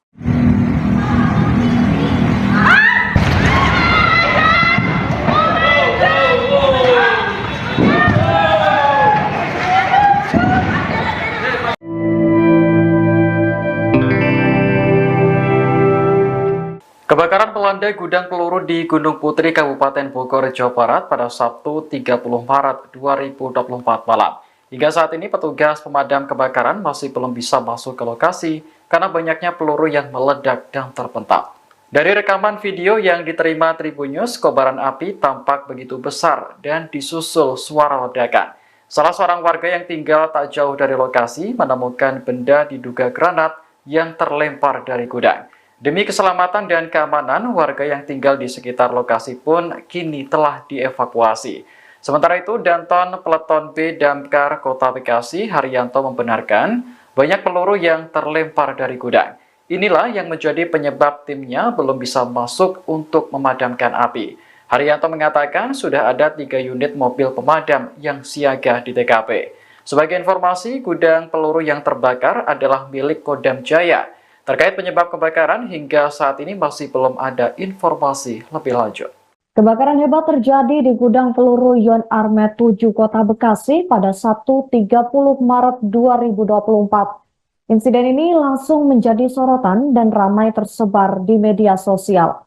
Kebakaran melanda gudang peluru di Gunung Putri, Kabupaten Bogor, Jawa Barat pada Sabtu 30 Maret 2024 malam. Hingga saat ini petugas pemadam kebakaran masih belum bisa masuk ke lokasi karena banyaknya peluru yang meledak dan terpental. Dari rekaman video yang diterima Tribun News, kobaran api tampak begitu besar dan disusul suara ledakan. Salah seorang warga yang tinggal tak jauh dari lokasi menemukan benda diduga granat yang terlempar dari gudang. Demi keselamatan dan keamanan, warga yang tinggal di sekitar lokasi pun kini telah dievakuasi. Sementara itu, Danton Peleton B Damkar Kota Bekasi, Haryanto membenarkan banyak peluru yang terlempar dari gudang. Inilah yang menjadi penyebab timnya belum bisa masuk untuk memadamkan api. Haryanto mengatakan sudah ada 3 unit mobil pemadam yang siaga di TKP. Sebagai informasi, gudang peluru yang terbakar adalah milik Kodam Jaya. Terkait penyebab kebakaran, hingga saat ini masih belum ada informasi lebih lanjut. Kebakaran hebat terjadi di gudang peluru Yon Armet 7 Kota Bekasi pada Sabtu 30 Maret 2024. Insiden ini langsung menjadi sorotan dan ramai tersebar di media sosial.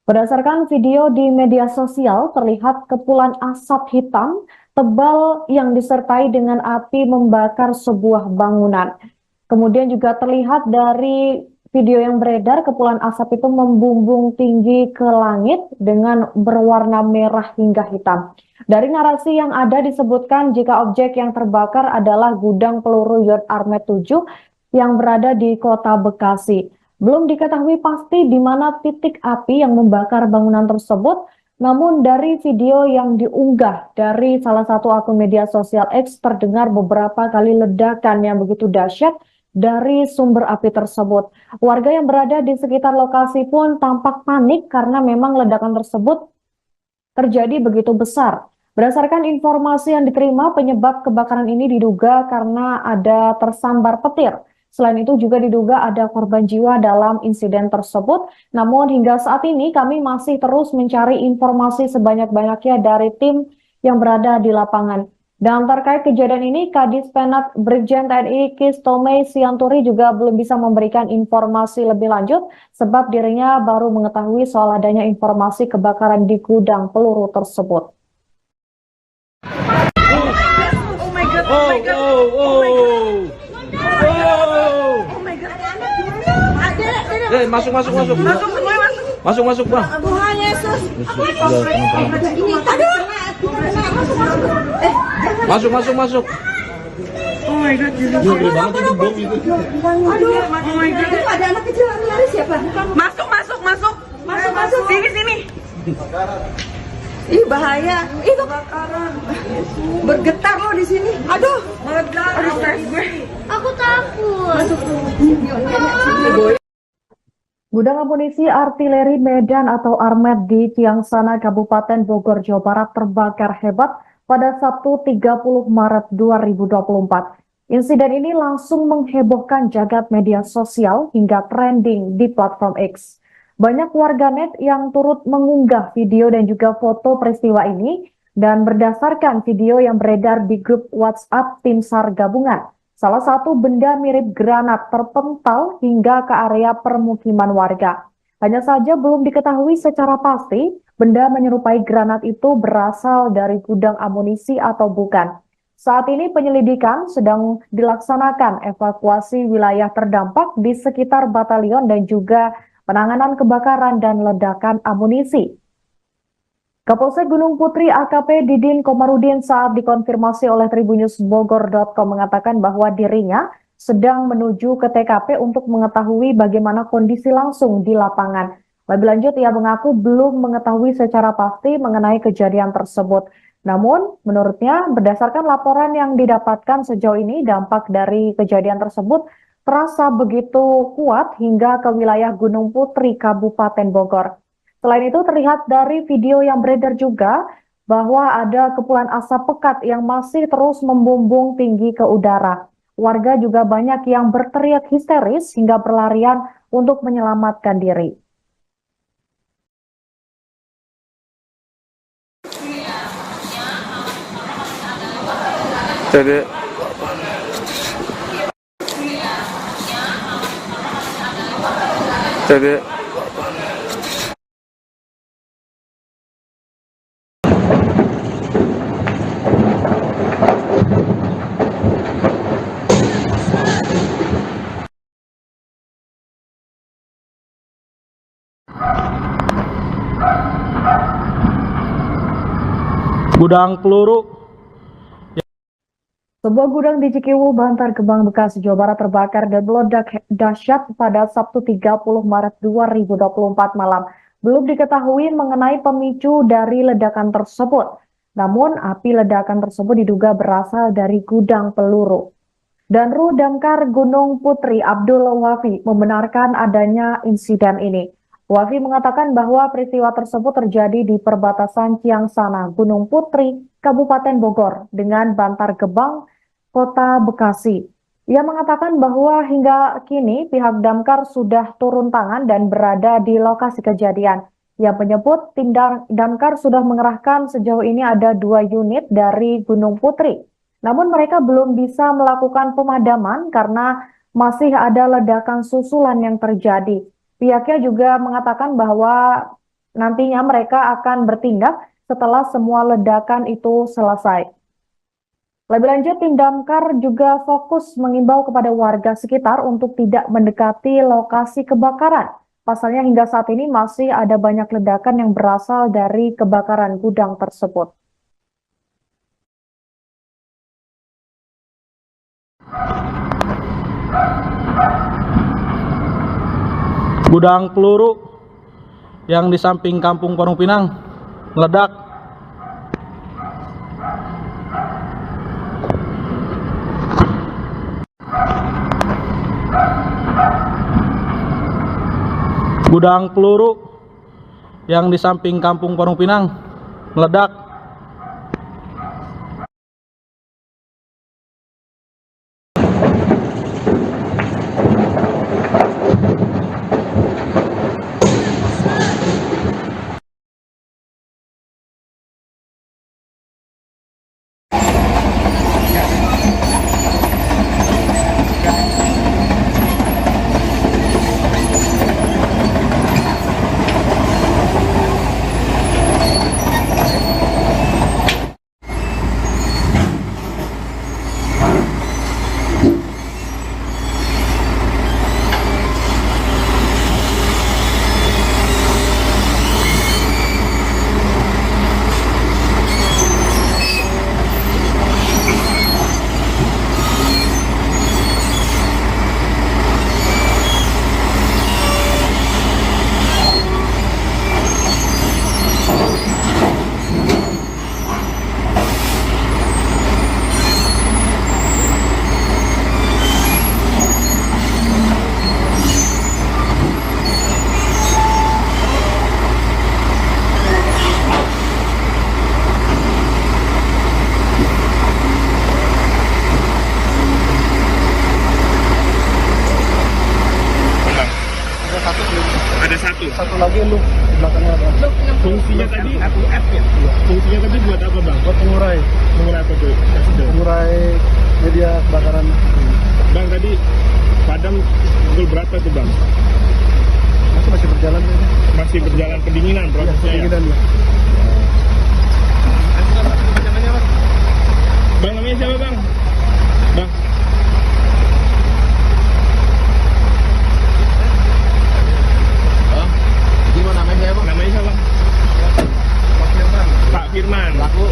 Berdasarkan video di media sosial, terlihat kepulan asap hitam tebal yang disertai dengan api membakar sebuah bangunan. Kemudian juga terlihat dari video yang beredar, kepulan asap itu membumbung tinggi ke langit dengan berwarna merah hingga hitam. Dari narasi yang ada disebutkan jika objek yang terbakar adalah gudang peluru Yon Armet 7 yang berada di Kota Bekasi. Belum diketahui pasti di mana titik api yang membakar bangunan tersebut, namun dari video yang diunggah dari salah satu akun media sosial X terdengar beberapa kali ledakan yang begitu dahsyat dari sumber api tersebut. Warga yang berada di sekitar lokasi pun tampak panik karena memang ledakan tersebut terjadi begitu besar. Berdasarkan informasi yang diterima, penyebab kebakaran ini diduga karena ada tersambar petir. Selain itu juga diduga ada korban jiwa dalam insiden tersebut. Namun hingga saat ini kami masih terus mencari informasi sebanyak-banyaknya dari tim yang berada di lapangan. Dan terkait kejadian ini, Kadis Penat Brigjen TNI Kristome Sianturi juga belum bisa memberikan informasi lebih lanjut sebab dirinya baru mengetahui soal adanya informasi kebakaran di gudang peluru tersebut. Oh my god, oh my god, oh my god. Oh my god. Ada. Masuk. Masuk, semuanya masuk. Masuk, Bang. Tuhan Yesus. Ini, aduh. Masuk. Oh my god, Ini gede banget itu bom itu. aduh, oh my god. Itu ada anak kecil lari siapa? Masuk. Sini. Ih bahaya. Itu kebakaran. Bergetar loh di sini. Aduh. Aduh, stres gue. Aku takut. Masuk. Gudang amunisi artileri Medan atau Armet di Ciangsana, Kabupaten Bogor, Jawa Barat terbakar hebat pada Sabtu 30 Maret 2024. Insiden ini langsung menghebohkan jagat media sosial hingga trending di platform X. Banyak warganet yang turut mengunggah video dan juga foto peristiwa ini, dan berdasarkan video yang beredar di grup WhatsApp Tim SAR Gabungan, salah satu benda mirip granat terpental hingga ke area permukiman warga. Hanya saja belum diketahui secara pasti benda menyerupai granat itu berasal dari gudang amunisi atau bukan. Saat ini penyelidikan sedang dilaksanakan evakuasi wilayah terdampak di sekitar batalion dan juga penanganan kebakaran dan ledakan amunisi. Kapolsek Gunung Putri AKP Didin Komarudin saat dikonfirmasi oleh tribunnews.bogor.com mengatakan bahwa dirinya sedang menuju ke TKP untuk mengetahui bagaimana kondisi langsung di lapangan. Lebih lanjut, ia mengaku belum mengetahui secara pasti mengenai kejadian tersebut. Namun, menurutnya berdasarkan laporan yang didapatkan sejauh ini, dampak dari kejadian tersebut terasa begitu kuat hingga ke wilayah Gunung Putri, Kabupaten Bogor. Selain itu terlihat dari video yang beredar juga bahwa ada kepulan asap pekat yang masih terus membumbung tinggi ke udara. Warga juga banyak yang berteriak histeris hingga berlarian untuk menyelamatkan diri. Jadi Gudang peluru. Sebuah gudang di Cikiwu, Bantar Gebang, Bekasi, Jawa Barat terbakar dan meledak dahsyat pada Sabtu 30 Maret 2024 malam. Belum diketahui mengenai pemicu dari ledakan tersebut. Namun, api ledakan tersebut diduga berasal dari gudang peluru. Danru Damkar Gunung Putri Abdul Wafi membenarkan adanya insiden ini. Wafi mengatakan bahwa peristiwa tersebut terjadi di perbatasan Ciangsana, Gunung Putri, Kabupaten Bogor dengan Bantar Gebang, Kota Bekasi. Ia mengatakan bahwa hingga kini pihak damkar sudah turun tangan dan berada di lokasi kejadian. Ia menyebut tim damkar sudah mengerahkan sejauh ini ada 2 unit dari Gunung Putri. Namun mereka belum bisa melakukan pemadaman karena masih ada ledakan susulan yang terjadi. Pihaknya juga mengatakan bahwa nantinya mereka akan bertindak setelah semua ledakan itu selesai. Lebih lanjut, tim damkar juga fokus mengimbau kepada warga sekitar untuk tidak mendekati lokasi kebakaran. Pasalnya hingga saat ini masih ada banyak ledakan yang berasal dari kebakaran gudang tersebut. Gudang peluru yang di samping Kampung Parung Pinang meledak. Gudang peluru yang di samping Kampung Parung Pinang meledak. Fungsinya tadi buat apa bang? Buat pengurai Mengurai apa tuh? pengurai media kebakaran. Bang tadi padam pukul berapa tuh bang? Masih berjalan ini. Masih berjalan kedinginan prosesnya ya? Kedinginan ya. Bang namanya siapa bang? Bang. Hah? Gimana namanya saya bang? Namanya siapa? Pak Firman. Pelaku.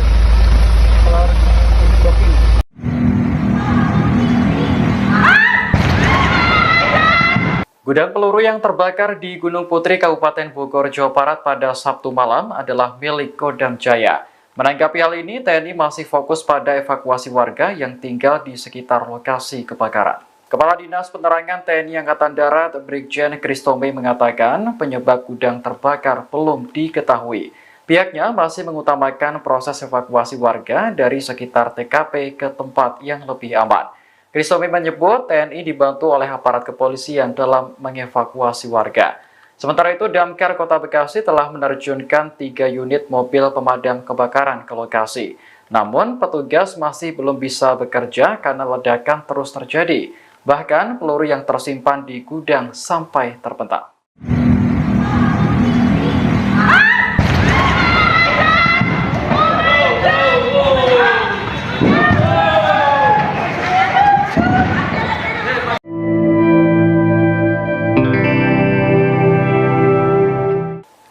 Gudang peluru yang terbakar di Gunung Putri, Kabupaten Bogor, Jawa Barat pada Sabtu malam adalah milik Kodam Jaya. Menanggapi hal ini, TNI masih fokus pada evakuasi warga yang tinggal di sekitar lokasi kebakaran. Kepala Dinas Penerangan TNI Angkatan Darat, Brigjen Kristome mengatakan penyebab gudang terbakar belum diketahui. Pihaknya masih mengutamakan proses evakuasi warga dari sekitar TKP ke tempat yang lebih aman. Kristome menyebut TNI dibantu oleh aparat kepolisian dalam mengevakuasi warga. Sementara itu, Damkar Kota Bekasi telah menerjunkan 3 unit mobil pemadam kebakaran ke lokasi. Namun, petugas masih belum bisa bekerja karena ledakan terus terjadi. Bahkan, peluru yang tersimpan di gudang sampai terpental.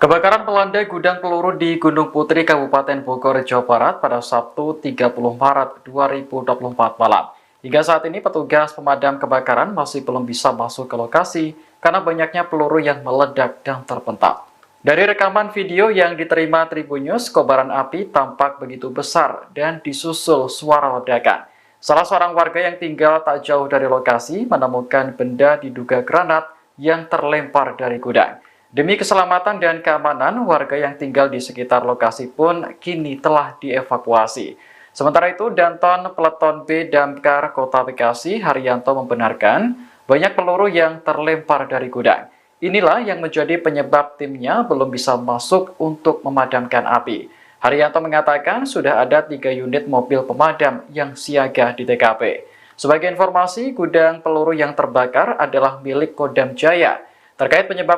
Kebakaran melanda gudang peluru di Gunung Putri, Kabupaten Bogor, Jawa Barat pada Sabtu 30 Maret 2024 malam. Hingga saat ini petugas pemadam kebakaran masih belum bisa masuk ke lokasi karena banyaknya peluru yang meledak dan terpental. Dari rekaman video yang diterima Tribunnews, kobaran api tampak begitu besar dan disusul suara ledakan. Salah seorang warga yang tinggal tak jauh dari lokasi menemukan benda diduga granat yang terlempar dari gudang. Demi keselamatan dan keamanan, warga yang tinggal di sekitar lokasi pun kini telah dievakuasi. Sementara itu, Danton Peleton B Damkar Kota Bekasi, Haryanto membenarkan banyak peluru yang terlempar dari gudang. Inilah yang menjadi penyebab timnya belum bisa masuk untuk memadamkan api. Haryanto mengatakan sudah ada 3 unit mobil pemadam yang siaga di TKP. Sebagai informasi, gudang peluru yang terbakar adalah milik Kodam Jaya. Terkait penyebab